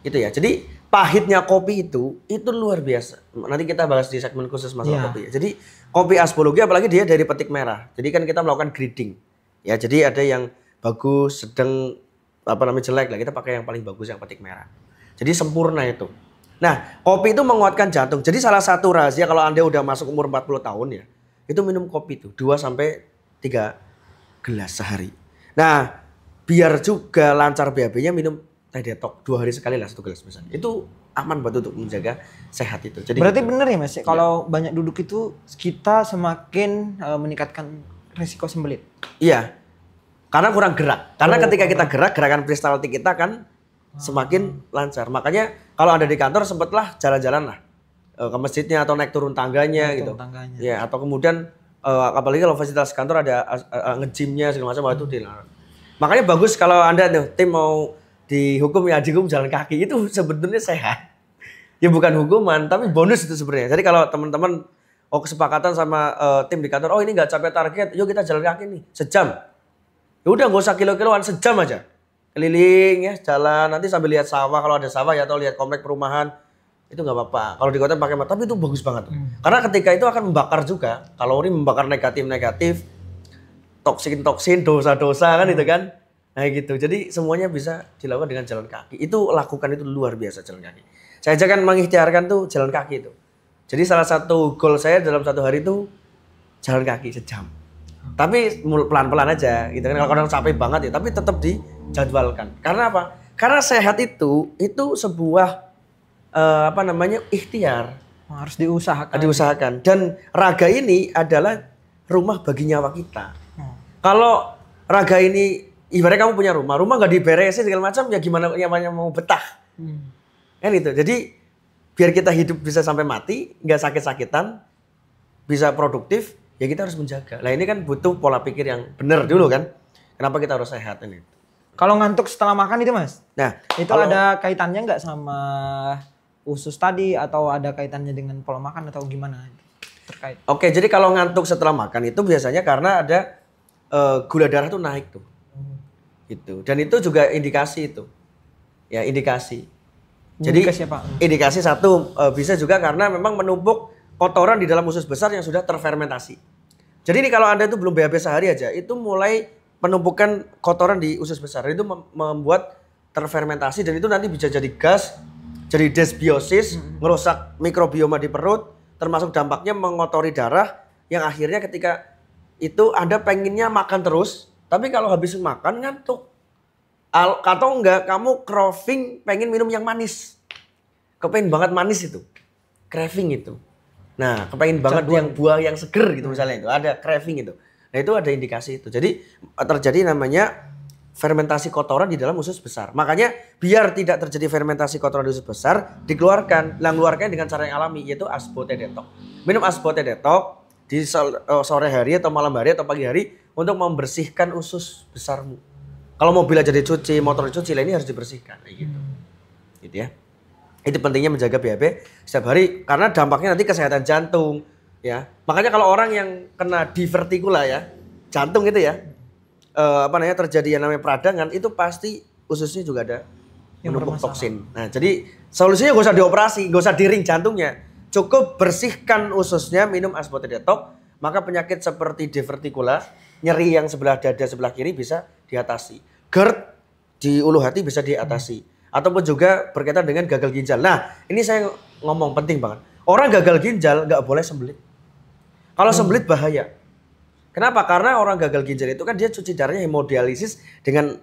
Gitu ya. Jadi pahitnya kopi itu luar biasa. Nanti kita bahas di segmen khusus masalah kopi ya. Jadi kopi asbologi apalagi dia dari petik merah. Jadi kan kita melakukan grading. Ya, jadi ada yang bagus, sedang jelek lah. Kita pakai yang paling bagus yang petik merah. Jadi sempurna itu. Nah, kopi itu menguatkan jantung. Jadi salah satu rahasia kalau Anda udah masuk umur 40 tahun ya, itu minum kopi itu 2 sampai 3 gelas sehari. Nah, biar juga lancar BAB-nya minum teh detox 2 hari sekali lah 1 gelas misalnya. Itu aman buat untuk menjaga sehat itu. Jadi berarti gitu. bener ya Mas, kalau banyak duduk itu kita semakin meningkatkan risiko sembelit. Iya. Karena kurang gerak. Karena ketika kita gerak, gerakan peristaltik kita kan semakin lancar. Makanya kalau Anda di kantor sempatlah jalan-jalan lah ke masjidnya atau naik turun tangganya gitu. Ya, atau kemudian apalagi kalau fasilitas kantor ada nge-gymnya segala macam itu dilarang. Makanya bagus kalau Anda tim mau dihukum jalan kaki itu sebenarnya sehat. Ya bukan hukuman tapi bonus itu sebenarnya. Jadi kalau teman-teman kesepakatan sama tim di kantor, ini nggak capai target, yuk kita jalan kaki nih sejam. Ya udah nggak usah kilo-kiloan, sejam aja. Keliling ya, jalan nanti sambil lihat sawah kalau ada sawah ya, atau lihat komplek perumahan. Itu nggak apa-apa. Kalau di kota pakai tapi itu bagus banget. Karena ketika itu akan membakar juga kalori, membakar negatif. toksin, dosa-dosa kan itu kan. Nah gitu. Jadi semuanya bisa dilakukan dengan jalan kaki. Itu lakukan itu luar biasa jalan kaki. Saya aja kan mengikhtiarkan tuh jalan kaki itu. Jadi salah satu goal saya dalam satu hari itu jalan kaki sejam. Tapi pelan-pelan aja gitu kan. Kalau orang capek banget ya, tapi tetap dijadwalkan. Karena apa? Karena sehat itu sebuah ikhtiar. Harus diusahakan. Diusahakan. Dan raga ini adalah rumah bagi nyawa kita. Kalau raga ini ibaratnya kamu punya rumah nggak diberesin segala macam ya gimana nyawanya mau betah. Kan itu. Jadi biar kita hidup bisa sampai mati, nggak sakit-sakitan, bisa produktif, ya kita harus menjaga. Nah ini kan butuh pola pikir yang benar dulu kan. Kenapa kita harus sehat ini? Kalau ngantuk setelah makan itu Mas, nah itu ada kaitannya nggak sama usus tadi atau ada kaitannya dengan pola makan atau gimana terkait? Oke, jadi kalau ngantuk setelah makan itu biasanya karena ada gula darah tuh naik tuh. Gitu. Dan itu juga indikasi itu. Ya, indikasi. Jadi indikasi apa? Indikasi satu bisa juga karena memang menumpuk kotoran di dalam usus besar yang sudah terfermentasi. Jadi ini kalau Anda itu belum BAB sehari aja, itu mulai penumpukan kotoran di usus besar. Itu membuat terfermentasi dan itu nanti bisa jadi gas, jadi desbiosis, merusak mikrobioma di perut, termasuk dampaknya mengotori darah yang akhirnya ketika itu Anda pengennya makan terus, tapi kalau habis makan ngantuk. Atau enggak, kamu craving pengen minum yang manis. Kepengen banget manis itu. Craving itu. Nah, kepengen banget yang buah yang seger gitu misalnya itu. Ada craving itu. Nah, itu ada indikasi itu. Jadi terjadi namanya fermentasi kotoran di dalam usus besar. Makanya biar tidak terjadi fermentasi kotoran di usus besar, dikeluarkan. Keluarkan dengan cara yang alami yaitu asbotedetox. Minum asbotedetox di sore hari atau malam hari atau pagi hari untuk membersihkan usus besarmu. Kalau mobil aja dicuci, motor dicuci, ini harus dibersihkan kayak gitu. Gitu ya. Itu pentingnya menjaga BAB setiap hari karena dampaknya nanti kesehatan jantung ya. Makanya kalau orang yang kena divertikula ya, jantung itu ya, terjadi yang namanya peradangan itu pasti ususnya juga ada menumpuk toksin. Nah, jadi solusinya gak usah dioperasi, gak usah diring jantungnya. Cukup bersihkan ususnya, minum asbotedetox, maka penyakit seperti divertikula, nyeri yang sebelah dada sebelah kiri bisa diatasi. GERD di ulu hati bisa diatasi. Ataupun juga berkaitan dengan gagal ginjal. Nah, ini saya ngomong penting banget. Orang gagal ginjal nggak boleh sembelit. Kalau sembelit bahaya. Kenapa? Karena orang gagal ginjal itu kan dia cuci darahnya hemodialisis dengan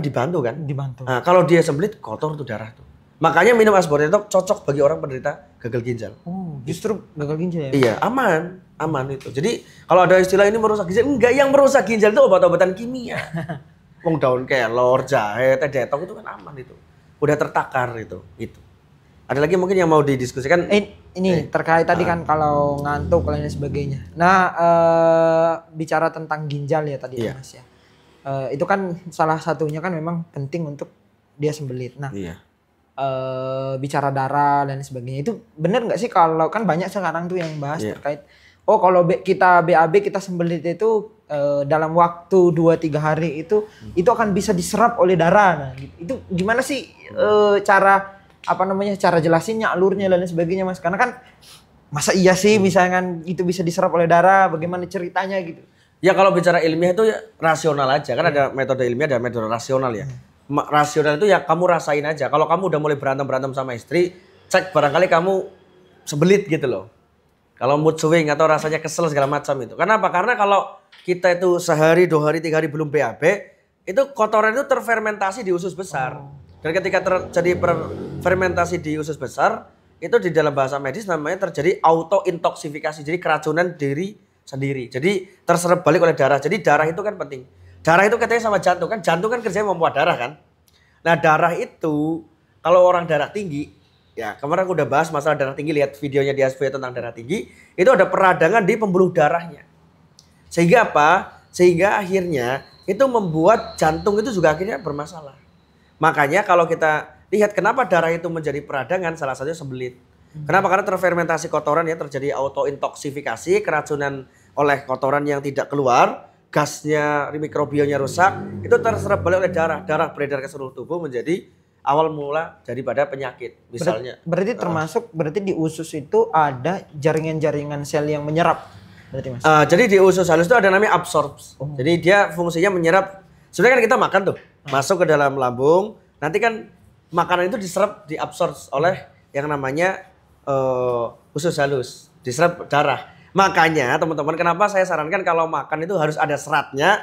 dibantu kan? Dibantu. Nah, kalau dia sembelit kotor tuh darah tuh. Makanya minum asbotedetox cocok bagi orang penderita gagal ginjal. Oh, justru gagal ginjal ya? Iya, aman itu. Jadi kalau ada istilah ini merusak ginjal, enggak, yang merusak ginjal itu obat-obatan kimia. Wong daun kelor, jahe, teh detox itu kan aman itu. Udah tertakar itu. Ada lagi mungkin yang mau didiskusikan? Ini terkait tadi kan kalau ngantuk dan lain sebagainya. Nah, bicara tentang ginjal ya tadi Mas ya. Itu kan salah satunya kan memang penting untuk dia sembelit. Nah, bicara darah dan sebagainya itu benar nggak sih kalau kan banyak sekarang tuh yang bahas terkait kalau kita BAB kita sembelit itu dalam waktu 2-3 hari itu akan bisa diserap oleh darah. Nah, itu gimana sih cara cara jelasinnya, alurnya dan lain sebagainya Mas? Karena kan masa iya sih misalkan itu bisa diserap oleh darah, bagaimana ceritanya gitu? Ya kalau bicara ilmiah itu ya rasional aja, kan ada metode ilmiah dan metode rasional ya. Rasional itu ya kamu rasain aja. Kalau kamu udah mulai berantem sama istri, cek barangkali kamu sembelit gitu loh. Kalau mood swing atau rasanya kesel segala macam itu. Kenapa? Karena kalau kita itu sehari, 2 hari, 3 hari belum BAB, itu kotoran itu terfermentasi di usus besar. Dan ketika terjadi fermentasi di usus besar, itu di dalam bahasa medis namanya terjadi autointoksifikasi. Jadi keracunan diri sendiri. Jadi terserap balik oleh darah. Jadi darah itu kan penting. Darah itu katanya sama jantung kan. Jantung kan kerjanya membuat darah kan. Nah darah itu kalau orang darah tinggi, ya kemarin aku udah bahas masalah darah tinggi, lihat videonya di ASV tentang darah tinggi, itu ada peradangan di pembuluh darahnya. Sehingga apa? Sehingga akhirnya itu membuat jantung itu juga akhirnya bermasalah. Makanya kalau kita lihat kenapa darah itu menjadi peradangan, salah satunya sembelit. Kenapa? Karena terfermentasi kotoran ya, terjadi autointoksifikasi, keracunan oleh kotoran yang tidak keluar, gasnya, mikrobionya rusak, itu terserap balik oleh darah. Darah beredar ke seluruh tubuh menjadi awal mula daripada penyakit misalnya. Berarti termasuk berarti di usus itu ada jaringan-jaringan sel yang menyerap berarti Mas? Jadi di usus halus itu ada namanya absorbs. Jadi dia fungsinya menyerap. Sebenarnya kan kita makan tuh, masuk ke dalam lambung. Nanti kan makanan itu diserap, diabsorb oleh yang namanya usus halus, diserap darah. Makanya teman-teman, kenapa saya sarankan kalau makan itu harus ada seratnya,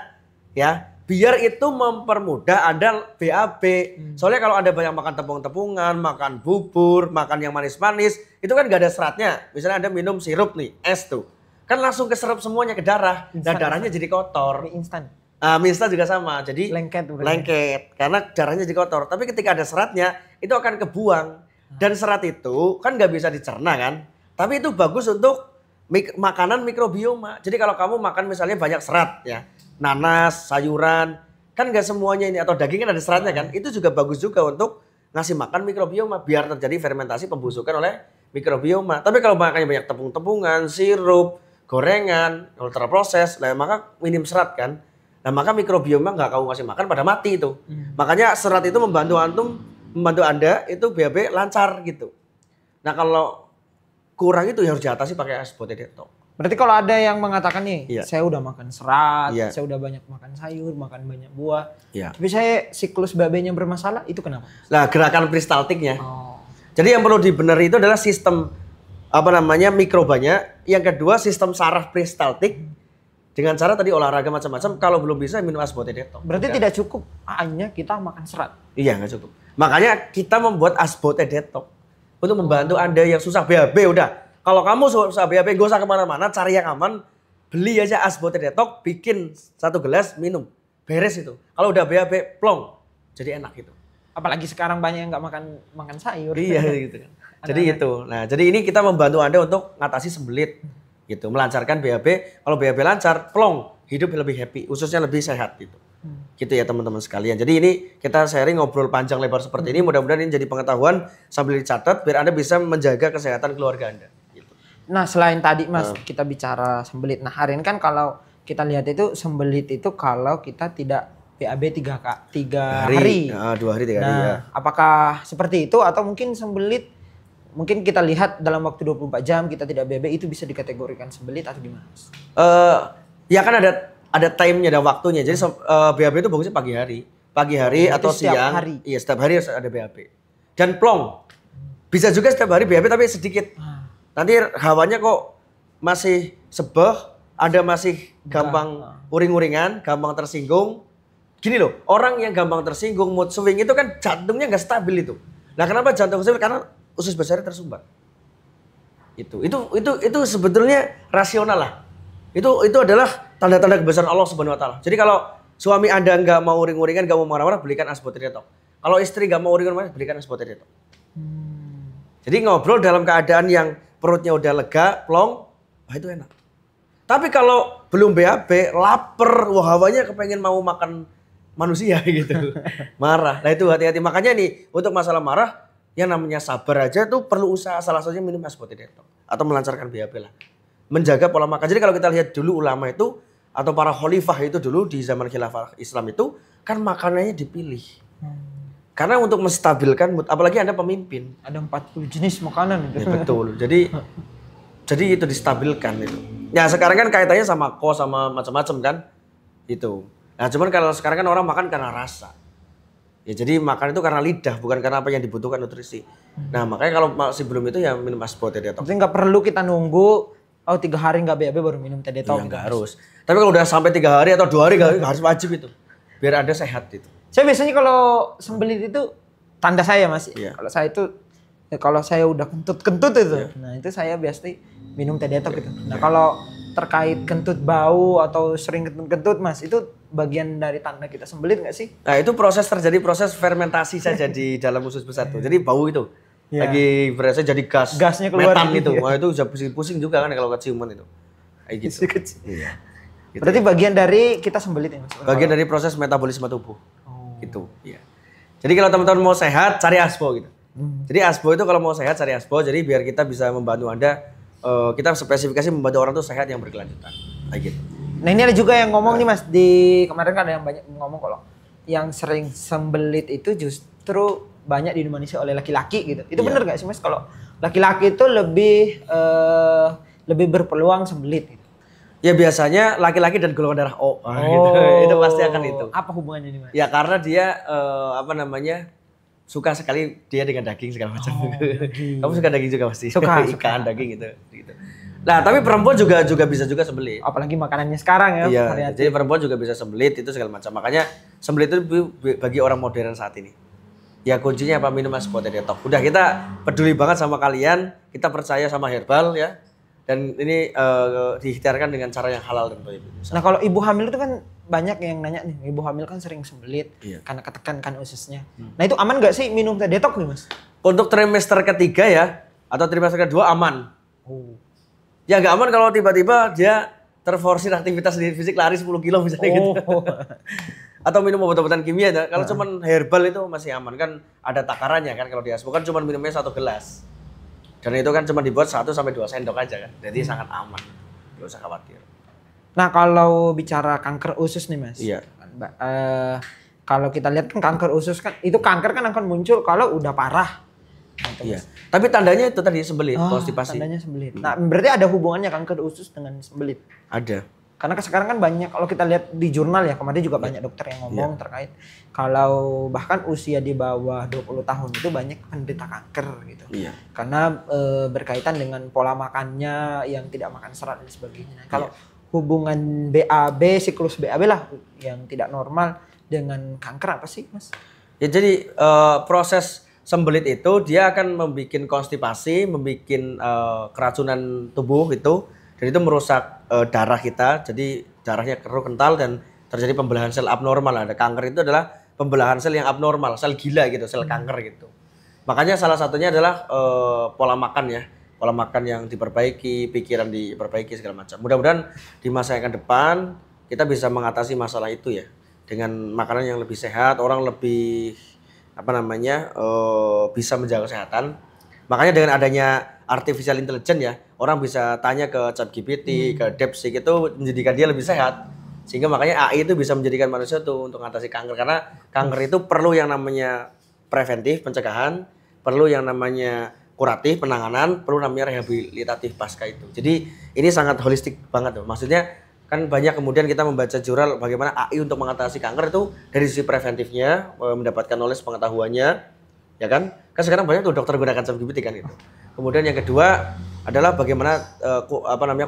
ya, biar itu mempermudah ada BAB. Soalnya kalau ada banyak makan tepung-tepungan, makan bubur, makan yang manis-manis, itu kan gak ada seratnya. Misalnya ada minum sirup nih, es tuh, kan langsung keserap semuanya ke darah, dan darahnya jadi kotor. Mie instan. Mie instan juga sama, jadi lengket, karena darahnya jadi kotor. Tapi ketika ada seratnya, itu akan kebuang. Dan serat itu kan gak bisa dicerna kan, tapi itu bagus untuk makanan mikrobioma. Jadi kalau kamu makan misalnya banyak serat ya, nanas, sayuran, kan gak semuanya ini, atau daging kan ada seratnya kan, itu juga bagus juga untuk ngasih makan mikrobioma biar terjadi fermentasi pembusukan oleh mikrobioma. Tapi kalau makannya banyak tepung-tepungan, sirup, gorengan, ultra proses, lah maka minim serat kan. Nah maka mikrobioma nggak kamu kasih makan pada mati itu. Makanya serat itu membantu Anda itu BAB lancar gitu. Nah kalau kurang itu ya harus diatasi pakai asbotedetok. Berarti kalau ada yang mengatakan nih, Iya. saya udah makan serat, Iya. saya udah banyak makan sayur, makan banyak buah, Iya. tapi saya siklus BAB-nya bermasalah, itu kenapa? Nah gerakan peristaltiknya. Oh. Jadi yang perlu dibenerin itu adalah sistem mikrobanya. Yang kedua sistem saraf peristaltik. Dengan cara tadi olahraga macam-macam. Kalau belum bisa minum asbotedetok. Berarti tidak cukup hanya kita makan serat. Iya nggak cukup. Makanya kita membuat asbotedetok untuk membantu Anda yang susah BAB. Udah, kalau kamu susah BAB gak usah kemana-mana, cari yang aman, beli aja asbotedetok, bikin 1 gelas, minum, beres itu. Kalau udah BAB plong, jadi enak gitu. Apalagi sekarang banyak yang nggak makan sayur. Iya gitu kan. Jadi itu. Nah jadi ini kita membantu Anda untuk ngatasi sembelit gitu, melancarkan BAB. Kalau BAB lancar, plong, hidup lebih happy, ususnya lebih sehat gitu. Gitu ya teman-teman sekalian. Jadi ini kita sharing ngobrol panjang lebar seperti ini. Mudah-mudahan ini jadi pengetahuan sambil dicatat biar Anda bisa menjaga kesehatan keluarga Anda. Gitu. Nah selain tadi Mas kita bicara sembelit. Nah hari ini kan kalau kita lihat itu sembelit itu kalau kita tidak BAB 3 hari. 2 hari 3 hari ya. Apakah seperti itu atau mungkin sembelit mungkin kita lihat dalam waktu 24 jam kita tidak BAB itu bisa dikategorikan sembelit atau gimana? Ya kan ada time-nya, ada waktunya. Jadi BAB itu bagusnya pagi hari. Pagi hari atau siang. Hari. Iya, setiap hari harus ada BAB. Dan plong. Bisa juga setiap hari BAB tapi sedikit. Nanti hawanya kok masih sebeh, Anda masih gampang uring-uringan, gampang tersinggung. Gini loh, orang yang gampang tersinggung, mood swing itu kan jantungnya nggak stabil itu. Nah, kenapa jantung stabil? Karena usus besarnya tersumbat. Itu sebetulnya rasional lah. Itu adalah tanda-tanda kebesaran Allah Subhanahu wa taala. Jadi kalau suami Anda nggak mau uring-uringan, nggak mau marah-marah, belikan asbotedetok. Kalau istri nggak mau uring-uringan, belikan asbotedetok. Jadi ngobrol dalam keadaan yang perutnya udah lega, plong, wah itu enak. Tapi kalau belum BAB, lapar, wah hawanya kepengen mau makan manusia gitu. Marah. Nah itu hati-hati. Makanya nih untuk masalah marah, yang namanya sabar aja tuh perlu usaha, salah satunya minum asbotedetok atau melancarkan BAB lah. Menjaga pola makan. Jadi kalau kita lihat dulu ulama itu atau para khalifah itu dulu di zaman khilafah Islam itu kan makanannya dipilih. Karena untuk menstabilkan mood, apalagi Anda pemimpin. Ada 40 jenis makanan itu. Ya, betul. Jadi itu distabilkan itu. Ya sekarang kan kaitannya sama kos sama macam-macam kan. Itu. Nah cuman kalau sekarang kan orang makan karena rasa. Ya jadi makan itu karena lidah, bukan karena apa yang dibutuhkan nutrisi. Nah makanya kalau masih belum itu ya minum asbotedetok. Jadi nggak perlu kita nunggu 3 hari nggak BAB baru minum tedetok. Iya nggak harus. Tapi kalau udah sampai 3 hari atau 2 hari harus wajib itu. Biar Anda sehat itu. Saya biasanya kalau sembelit itu tanda saya Mas. Iya. Kalau saya itu kalau saya udah kentut-kentut itu. Nah itu saya biasanya minum tedetok gitu. Nah kalau terkait kentut bau atau sering kentut-kentut Mas, itu bagian dari tanda kita sembelit nggak sih? Nah itu terjadi proses fermentasi saja di dalam usus besar tuh. Jadi bau itu lagi berasa jadi gasnya keluar metan gitu. itu. Wah itu bisa pusing juga kan kalau keciuman itu. Kayak gitu. Iya. Gitu. Berarti bagian dari kita sembelit ya Mas? Bagian dari proses metabolisme tubuh. Gitu. Iya. Jadi kalau teman-teman mau sehat cari asbo gitu. Jadi asbo itu kalau mau sehat cari asbo. Jadi biar kita bisa membantu Anda. Kita spesifikasi membantu orang tuh sehat yang berkelanjutan. Kayak gitu. Nah ini ada juga yang ngomong nih Mas, di kemarin kan ada yang banyak ngomong kalau yang sering sembelit itu justru banyak didominasi oleh laki-laki gitu. Itu benar gak sih Mas kalau laki-laki itu lebih berpeluang sembelit gitu? Ya biasanya laki-laki dan golongan darah O. Gitu. Itu pasti akan itu. Apa hubungannya ini, Mas? Ya karena dia suka sekali dia dengan daging segala macam. Kamu suka daging juga pasti. Suka. Ikan, daging gitu. Nah, tapi perempuan juga bisa juga sembelit. Apalagi makanannya sekarang ya. Iya, variatif. jadi perempuan juga bisa sembelit itu segala macam. Makanya sembelit itu bagi orang modern saat ini. Ya kuncinya apa? Minum es potato detox. Udah, kita peduli banget sama kalian, kita percaya sama herbal ya. Dan ini diikhtiarkan dengan cara yang halal dan baik. Nah, kalau ibu hamil itu kan banyak yang nanya nih, ibu hamil kan sering sembelit karena ketekan kan ususnya. Nah, itu aman nggak sih minum teh detox nih, Mas? Untuk trimester ketiga ya, atau trimester kedua aman. Oh. Ya nggak aman kalau tiba-tiba dia terforsir aktivitas fisik lari 10 kilo misalnya gitu. Atau minum obat-obatan kimia ya. Kalau cuman herbal itu masih aman kan, ada takarannya kan. Kalau di aspo kan cuma minumnya 1 gelas. Dan itu kan cuma dibuat 1 sampai 2 sendok aja kan. Jadi sangat aman. Gak usah khawatir. Nah, kalau bicara kanker usus nih, Mas. Iya. Kalau kita lihat kan kanker usus kan itu kanker kan akan muncul kalau udah parah. Gitu, iya. Tapi tandanya itu tadi sembelit, konstipasi. Tandanya sembelit. Nah, berarti ada hubungannya kanker usus dengan sembelit. Ada. Karena sekarang kan banyak, kalau kita lihat di jurnal ya, kemarin juga banyak dokter yang ngomong terkait kalau bahkan usia di bawah 20 tahun itu banyak penderita kanker gitu. Iya. Karena berkaitan dengan pola makannya yang tidak makan serat dan sebagainya. Nah, kalau hubungan BAB, siklus BAB lah yang tidak normal dengan kanker apa sih, Mas? Ya jadi proses sembelit itu dia akan membuat konstipasi, membuat keracunan tubuh itu. Dan itu merusak darah kita, jadi darahnya keruh kental dan terjadi pembelahan sel abnormal. Ada kanker itu adalah pembelahan sel yang abnormal, sel gila gitu, sel kanker gitu. Makanya salah satunya adalah pola makan ya, pola makan yang diperbaiki, pikiran diperbaiki segala macam. Mudah-mudahan di masa yang akan depan kita bisa mengatasi masalah itu ya, dengan makanan yang lebih sehat, orang lebih bisa menjaga kesehatan. Makanya dengan adanya artificial intelligence ya, orang bisa tanya ke ChatGPT, ke DeepSeek, itu menjadikan dia lebih sehat. Sehingga makanya AI itu bisa menjadikan manusia tuh untuk mengatasi kanker. Karena kanker itu perlu yang namanya preventif, pencegahan, perlu yang namanya kuratif, penanganan, perlu namanya rehabilitatif pasca itu. Jadi ini sangat holistik banget tuh. Maksudnya kan banyak kemudian kita membaca jurnal bagaimana AI untuk mengatasi kanker itu dari sisi preventifnya, mendapatkan knowledge pengetahuannya, ya kan? Kan sekarang banyak tuh dokter gunakan ChatGPT kan gitu. Kemudian yang kedua adalah bagaimana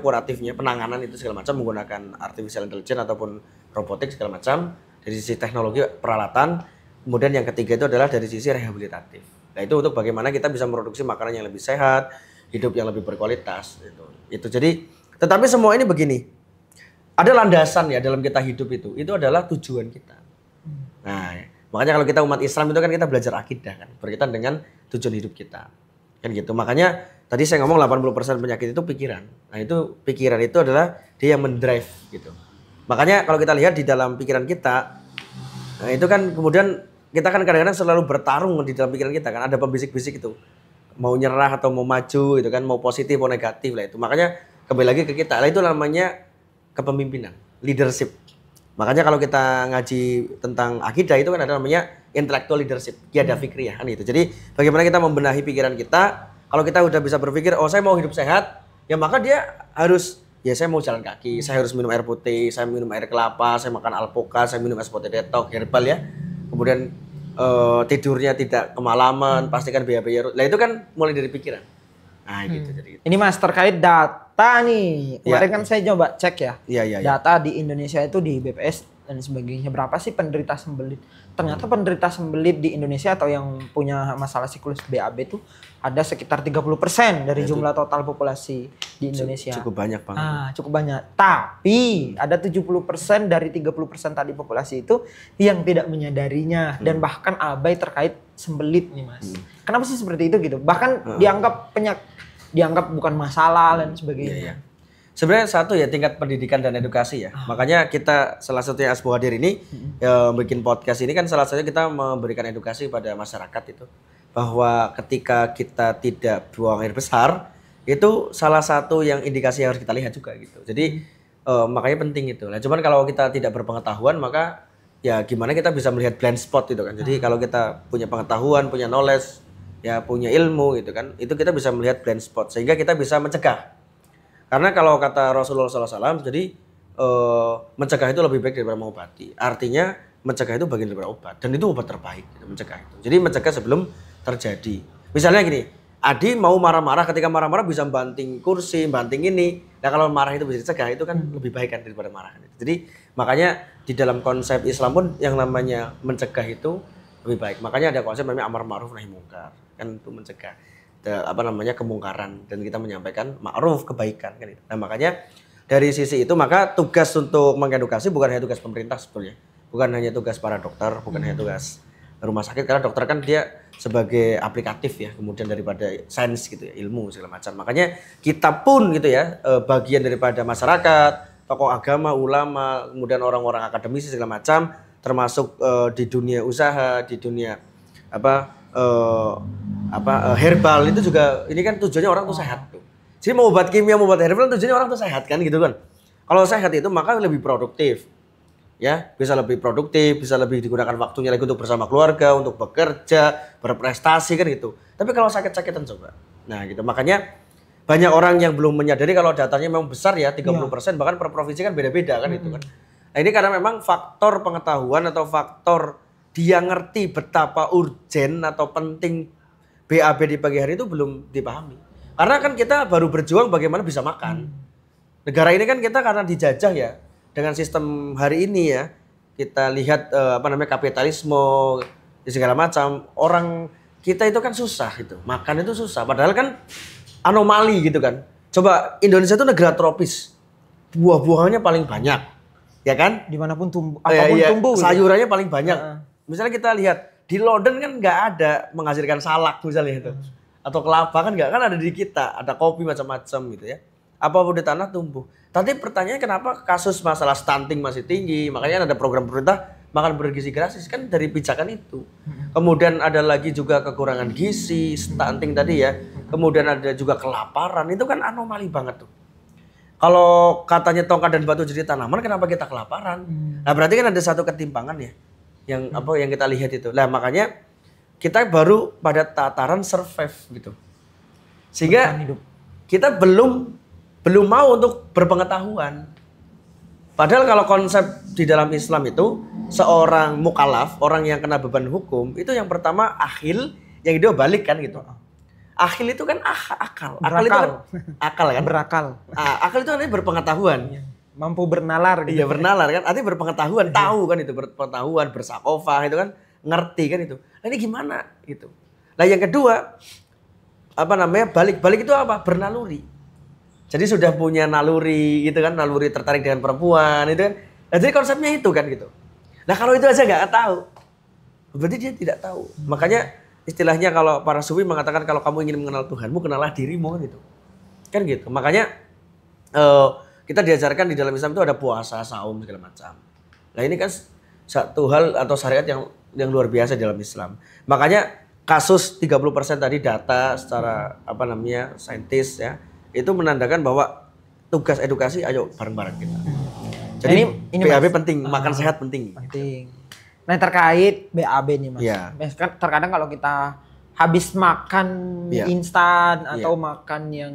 kuratifnya, penanganan itu segala macam menggunakan artificial intelligence ataupun robotik segala macam dari sisi teknologi peralatan. Kemudian yang ketiga itu adalah dari sisi rehabilitatif. Nah, itu untuk bagaimana kita bisa memproduksi makanan yang lebih sehat, hidup yang lebih berkualitas gitu. Itu jadi, tetapi semua ini begini. Ada landasan ya dalam kita hidup itu adalah tujuan kita. Nah, makanya kalau kita umat Islam itu kan kita belajar akidah kan, berkaitan dengan tujuan hidup kita. Kan gitu. Makanya tadi saya ngomong 80% penyakit itu pikiran. Nah, itu pikiran itu adalah dia yang mendrive gitu. Makanya kalau kita lihat di dalam pikiran kita, nah itu kan kemudian kita kan kadang-kadang selalu bertarung di dalam pikiran kita kan, ada pembisik-bisik itu. Mau nyerah atau mau maju gitu kan, mau positif mau negatif lah itu. Makanya kembali lagi ke kita. Lah itu namanya kepemimpinan, leadership. Makanya kalau kita ngaji tentang akidah itu kan ada namanya intellectual leadership, qiyadah fikriyah kan itu. Jadi bagaimana kita membenahi pikiran kita. Kalau kita udah bisa berpikir, oh saya mau hidup sehat, ya maka dia harus, ya saya mau jalan kaki, saya harus minum air putih, saya minum air kelapa, saya makan alpukat, saya minum es potato detox, herbal ya. Kemudian tidurnya tidak kemalaman, pastikan BHB-nya. Lah itu kan mulai dari pikiran. Nah gitu jadi. Ini Mas terkait data nih. Kemarin kan saya coba cek ya. Iya. Data di Indonesia itu di BPS dan sebagainya, berapa sih penderita sembelit? Ternyata penderita sembelit di Indonesia atau yang punya masalah siklus BAB itu ada sekitar 30% dari jumlah total populasi di Indonesia. Cukup banyak banget. Cukup banyak. Tapi ada 70% dari 30% tadi populasi itu yang tidak menyadarinya dan bahkan abai terkait sembelit nih Mas. Kenapa sih seperti itu gitu? Bahkan dianggap bukan masalah dan sebagainya. Iya. Sebenarnya satu ya tingkat pendidikan dan edukasi ya. Makanya kita salah satunya Asbo hadir ini bikin podcast ini kan salah satunya kita memberikan edukasi pada masyarakat itu bahwa ketika kita tidak buang air besar itu salah satu yang indikasi yang harus kita lihat juga gitu. Jadi makanya penting itu. Nah, cuman kalau kita tidak berpengetahuan maka ya gimana kita bisa melihat blind spot gitu kan. Jadi kalau kita punya pengetahuan, punya knowledge, ya punya ilmu gitu kan, itu kita bisa melihat blind spot sehingga kita bisa mencegah. Karena kalau kata Rasulullah SAW, jadi mencegah itu lebih baik daripada mengobati. Artinya mencegah itu bagian daripada obat dan itu obat terbaik gitu, mencegah itu. Jadi mencegah sebelum terjadi. Misalnya gini, Adi mau marah-marah, ketika marah-marah bisa banting kursi, banting ini. Nah kalau marah itu bisa dicegah, itu kan lebih baik kan daripada marah. Jadi makanya di dalam konsep Islam pun yang namanya mencegah itu lebih baik. Makanya ada konsep namanya amar ma'ruf nahi mungkar. Kan itu mencegah kemungkaran dan kita menyampaikan ma'ruf, kebaikan kan itu. Nah makanya dari sisi itu maka tugas untuk mengedukasi bukan hanya tugas pemerintah sebetulnya. Bukan hanya tugas para dokter, bukan hanya tugas rumah sakit, karena dokter kan dia sebagai aplikatif ya, kemudian daripada sains gitu ya, ilmu segala macam. Makanya kita pun gitu ya, bagian daripada masyarakat, tokoh agama, ulama, kemudian orang-orang akademisi segala macam, termasuk di dunia usaha, di dunia herbal itu juga, ini kan tujuannya orang tuh sehat tuh. Jadi mau obat kimia, mau obat herbal tujuannya orang tuh sehat kan gitu kan. Kalau sehat itu maka lebih produktif. Ya, bisa lebih produktif, bisa lebih digunakan waktunya lagi untuk bersama keluarga, untuk bekerja, berprestasi kan gitu. Tapi kalau sakit-sakitan coba. Nah, gitu. Makanya banyak orang yang belum menyadari kalau datanya memang besar ya, 30%, bahkan per provinsi kan beda-beda kan itu kan. Nah, ini karena memang faktor pengetahuan atau faktor dia ngerti betapa urgen atau penting BAB di pagi hari itu belum dipahami. Karena kan kita baru berjuang bagaimana bisa makan. Negara ini kan kita karena dijajah ya. Dengan sistem hari ini ya, kita lihat kapitalisme segala macam, orang kita itu kan susah gitu, makan itu susah, padahal kan anomali gitu kan. Coba Indonesia itu negara tropis, buah-buahannya paling banyak, ya kan? Dimanapun tumbuh, apapun tumbuh. Sayurannya paling banyak. Misalnya kita lihat di London kan nggak ada menghasilkan salak misalnya itu, atau kelapa kan nggak, kan ada di kita, ada kopi macam-macam gitu ya. Apapun di tanah tumbuh. Tapi pertanyaannya kenapa kasus masalah stunting masih tinggi? Makanya ada program pemerintah makan bergizi gratis kan dari pijakan itu. Kemudian ada lagi juga kekurangan gizi, stunting tadi ya. Kemudian ada juga kelaparan. Itu kan anomali banget tuh. Kalau katanya tongkat dan batu jadi tanaman, kenapa kita kelaparan? Nah berarti kan ada satu ketimpangan ya. Yang kita lihat itu. Nah makanya kita baru pada tataran survive gitu. Sehingga kita belum mau untuk berpengetahuan. Padahal kalau konsep di dalam Islam itu seorang mukallaf, orang yang kena beban hukum, itu yang pertama akhil, yang kedua balik kan gitu. Akhil itu kan akal. Akal itu kan akal kan? Berakal. Akal itu artinya berpengetahuan. Mampu bernalar gitu. Iya, bernalar kan, artinya berpengetahuan, tahu kan itu, berpengetahuan, bersakofah itu kan, ngerti kan itu. Nah ini gimana gitu. Nah yang kedua, balik itu apa? Bernaluri. Jadi sudah punya naluri gitu kan, naluri tertarik dengan perempuan itu kan. Nah jadi konsepnya itu kan gitu. Nah kalau itu aja nggak tahu, berarti dia tidak tahu. Makanya istilahnya kalau para sufi mengatakan kalau kamu ingin mengenal Tuhanmu, kenallah dirimu kan gitu. Kan gitu. Makanya kita diajarkan di dalam Islam itu ada puasa, saum segala macam. Nah ini kan satu hal atau syariat yang luar biasa dalam Islam. Makanya kasus 30% tadi data secara saintis ya. Itu menandakan bahwa tugas edukasi ayo bareng-bareng kita. Jadi ini BAB penting, makan sehat penting. Penting. Nah terkait BAB nih Mas. Yeah. Terkadang kalau kita habis makan mie instan atau makan yang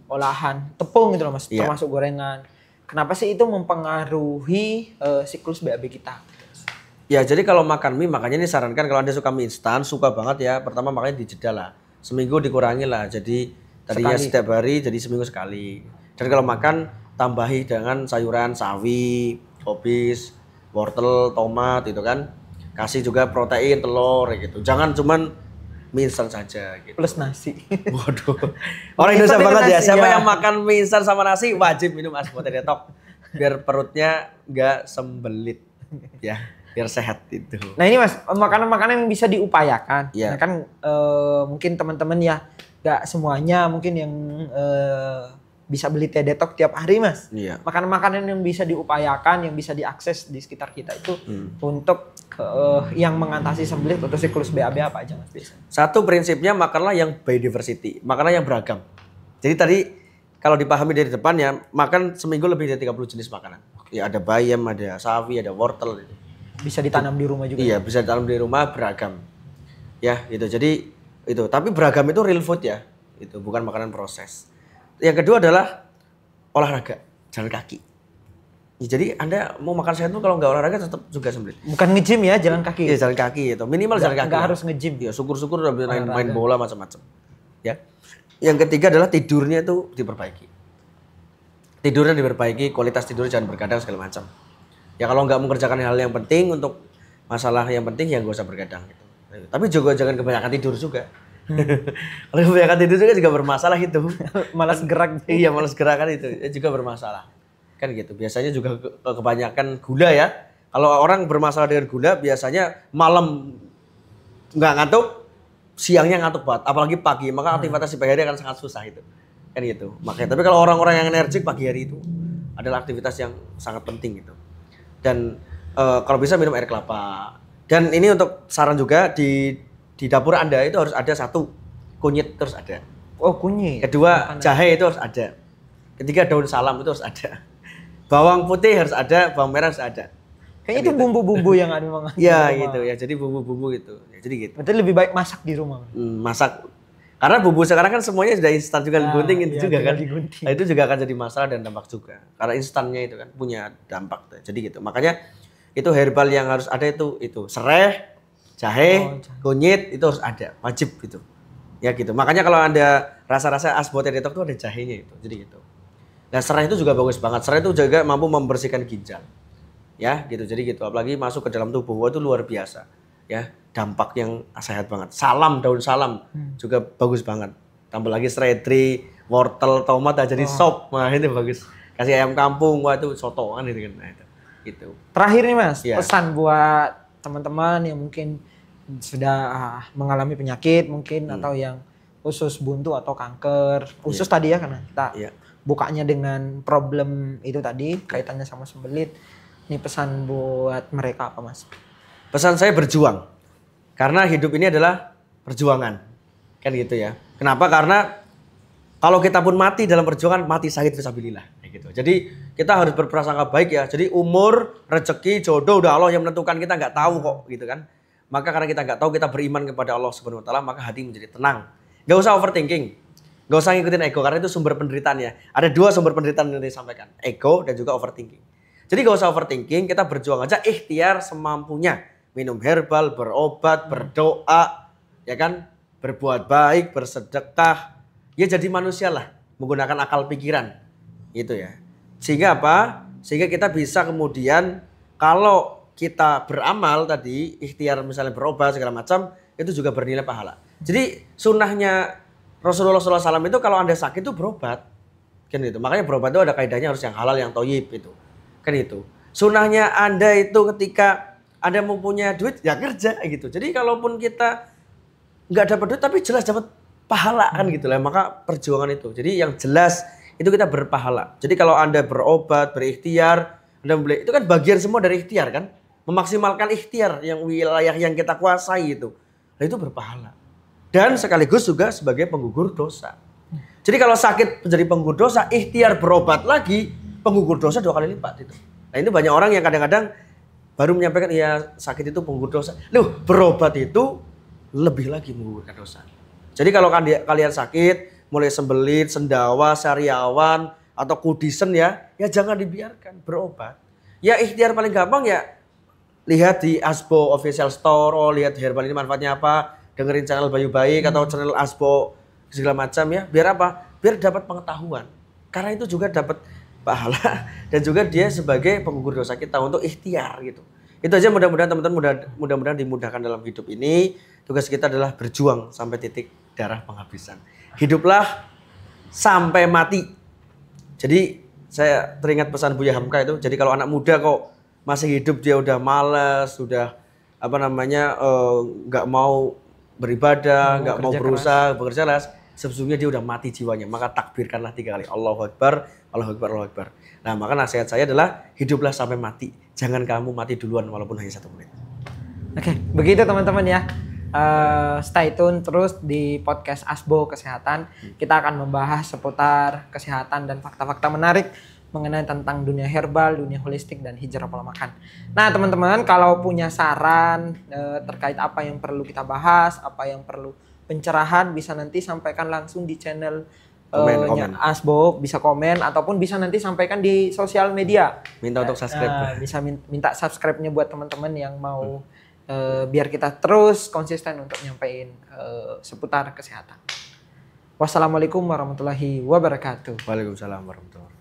olahan tepung gitu loh Mas, termasuk gorengan. Kenapa sih itu mempengaruhi siklus BAB kita? Ya jadi kalau makan mie, makanya ini sarankan kalau Anda suka mie instan, suka banget ya, pertama makanya dijeda lah. Seminggu dikurangi lah, jadi tadinya setiap hari jadi seminggu sekali. Dan kalau makan tambahi dengan sayuran sawi, kobis, wortel, tomat itu kan. Kasih juga protein, telur gitu. Jangan cuman mie instan saja gitu. Plus nasi. Waduh. Orang Indonesia banget ya. Siapa yang makan mie instan sama nasi wajib minum aspartam detox biar perutnya enggak sembelit. Ya, biar sehat itu. Nah, ini Mas, makanan-makanan yang bisa diupayakan. Yeah. Nah, kan mungkin teman-teman ya gak semuanya mungkin yang bisa beli teh detox tiap hari Mas. Iya. Makanan-makanan yang bisa diupayakan, yang bisa diakses di sekitar kita itu untuk yang mengatasi sembelit atau siklus BAB apa aja Mas biasanya? Satu prinsipnya makanlah yang biodiversity, makanlah yang beragam. Jadi tadi kalau dipahami dari depan ya, makan seminggu lebih dari 30 jenis makanan. Ya ada bayam, ada sawi, ada wortel gitu. Bisa ditanam di rumah juga. Iya, bisa ditanam di rumah, beragam. Ya, gitu. Jadi itu, tapi beragam itu real food ya. Itu bukan makanan proses. Yang kedua adalah olahraga, jalan kaki. Ya, jadi Anda mau makan sehat tuh kalau nggak olahraga tetap juga sembelit. Bukan nge-gym ya, jalan kaki. Iya, jalan kaki itu. Minimal jalan kaki. Nggak harus nge-gym. Ya, syukur-syukur udah main bola macam-macam. Ya. Yang ketiga adalah tidurnya itu diperbaiki. Tidurnya diperbaiki, kualitas tidur jangan bergadang segala macam. Ya kalau nggak mengerjakan hal yang penting untuk masalah yang penting ya nggak usah bergadang gitu. Tapi juga jangan kebanyakan tidur juga. Kalau kebanyakan tidur juga bermasalah itu. Malas gerak. Iya, malas gerakan itu juga bermasalah. Kan gitu. Biasanya juga kebanyakan gula ya. Kalau orang bermasalah dengan gula biasanya malam nggak ngantuk, siangnya ngantuk banget, apalagi pagi. Maka aktivitas di pagi hari akan sangat susah itu. Kan gitu. Makanya tapi kalau orang-orang yang energik pagi hari itu adalah aktivitas yang sangat penting gitu. Dan kalau bisa minum air kelapa. Dan ini untuk saran juga di dapur Anda itu harus ada satu kunyit terus ada. Oh, kunyit. Kedua, jahe itu harus ada. Ketiga, daun salam itu harus ada. Bawang putih harus ada, bawang merah harus ada. Kayaknya itu bumbu-bumbu yang ada memang. Iya gitu ya, jadi bumbu-bumbu gitu. Ya, jadi gitu. Berarti lebih baik masak di rumah. Masak. Karena bumbu sekarang kan semuanya sudah instan juga digunting itu juga kan. Nah, itu juga akan jadi masalah dan dampak juga. Karena instannya itu kan punya dampak. Jadi gitu. Makanya itu herbal yang harus ada itu serai, jahe, kunyit itu harus ada, wajib gitu. Ya gitu. Makanya kalau Anda rasa-rasa asbotedetok itu ada jahenya itu. Jadi gitu. Nah, serai itu juga bagus banget. Serai itu juga mampu membersihkan ginjal. Ya, gitu. Jadi gitu. Apalagi masuk ke dalam tubuh itu luar biasa. Ya, dampak yang sehat banget. Salam, daun salam juga bagus banget. Tambah lagi seledri, wortel, tomat jadi sop. Wah, itu bagus. Kasih ayam kampung, wah itu sotoan itu kan. Nah, itu. Gitu. Terakhir nih Mas, pesan buat teman-teman yang mungkin sudah mengalami penyakit mungkin atau yang usus buntu atau kanker. Usus tadi ya karena kita bukanya dengan problem itu tadi kaitannya sama sembelit. Ini pesan buat mereka apa Mas? Pesan saya berjuang. Karena hidup ini adalah perjuangan. Kan gitu ya. Kenapa? Karena kalau kita pun mati dalam perjuangan, mati syahid fisabilillah. Kayak gitu. Jadi kita harus berprasangka baik ya. Jadi umur, rezeki, jodoh udah Allah yang menentukan, kita nggak tahu kok gitu kan. Maka karena kita nggak tahu, kita beriman kepada Allah Subhanahu wa taala, maka hati menjadi tenang. Gak usah overthinking. Gak usah ngikutin ego karena itu sumber penderitaannya. Ada dua sumber penderitaan yang disampaikan, ego dan juga overthinking. Jadi gak usah overthinking, kita berjuang aja ikhtiar semampunya. Minum herbal, berobat, berdoa, ya kan? Berbuat baik, bersedekah. Ya jadi manusia lah, menggunakan akal pikiran. Gitu ya. Sehingga apa? Sehingga kita bisa kemudian kalau kita beramal tadi, ikhtiar misalnya berobat segala macam, itu juga bernilai pahala. Jadi sunnahnya Rasulullah SAW itu kalau Anda sakit itu berobat. Kan itu. Makanya berobat itu ada kaidahnya harus yang halal, yang thayyib itu. Kan itu. Sunnahnya Anda itu ketika Anda mau punya duit ya kerja gitu. Jadi kalaupun kita nggak dapat duit tapi jelas dapat pahala kan gitu lah. Maka perjuangan itu. Jadi yang jelas itu kita berpahala. Jadi kalau Anda berobat, berikhtiar, Anda membeli, itu kan bagian semua dari ikhtiar kan. Memaksimalkan ikhtiar yang wilayah yang kita kuasai itu. Nah, itu berpahala. Dan sekaligus juga sebagai penggugur dosa. Jadi kalau sakit menjadi penggugur dosa, ikhtiar berobat lagi, penggugur dosa 2 kali lipat itu. Nah itu banyak orang yang kadang-kadang baru menyampaikan, ya sakit itu penggugur dosa. Loh, berobat itu lebih lagi menggugurkan dosa. Jadi kalau kalian sakit, mulai sembelit, sendawa, sariawan, atau kudisen ya jangan dibiarkan, berobat. Ya ikhtiar paling gampang ya, lihat di Asbo Official Store, lihat herbal ini manfaatnya apa, dengerin channel Bayu Baik atau channel Asbo segala macam ya. Biar apa? Biar dapat pengetahuan. Karena itu juga dapat pahala dan juga dia sebagai penggugur dosa kita untuk ikhtiar gitu. Itu aja, mudah-mudahan teman-teman mudah-mudahan dimudahkan dalam hidup ini. Tugas kita adalah berjuang sampai titik darah penghabisan. Hiduplah sampai mati. Jadi saya teringat pesan Buya Hamka itu. Jadi kalau anak muda kok masih hidup dia udah malas, sudah nggak mau beribadah, nggak mau berusaha, bekerja keras, sesungguhnya dia udah mati jiwanya. Maka takbirkanlah 3 kali, Allahu Akbar, Allahu Akbar, Allahu Akbar. Nah maka nasihat saya adalah hiduplah sampai mati. Jangan kamu mati duluan walaupun hanya 1 menit. Oke, begitu teman-teman ya. Stay tune terus di podcast Asbo Kesehatan. Kita akan membahas seputar kesehatan dan fakta-fakta menarik mengenai tentang dunia herbal, dunia holistik, dan hijrah pola makan. Nah teman-teman, kalau punya saran terkait apa yang perlu kita bahas, apa yang perlu pencerahan, bisa nanti sampaikan langsung di channel Komen. Asbo bisa komen ataupun bisa nanti sampaikan di sosial media. Minta untuk subscribe. Bisa minta subscribe-nya buat teman-teman yang mau biar kita terus konsisten untuk nyampein seputar kesehatan. Wassalamualaikum warahmatullahi wabarakatuh. Waalaikumsalam warahmatullahi wabarakatuh.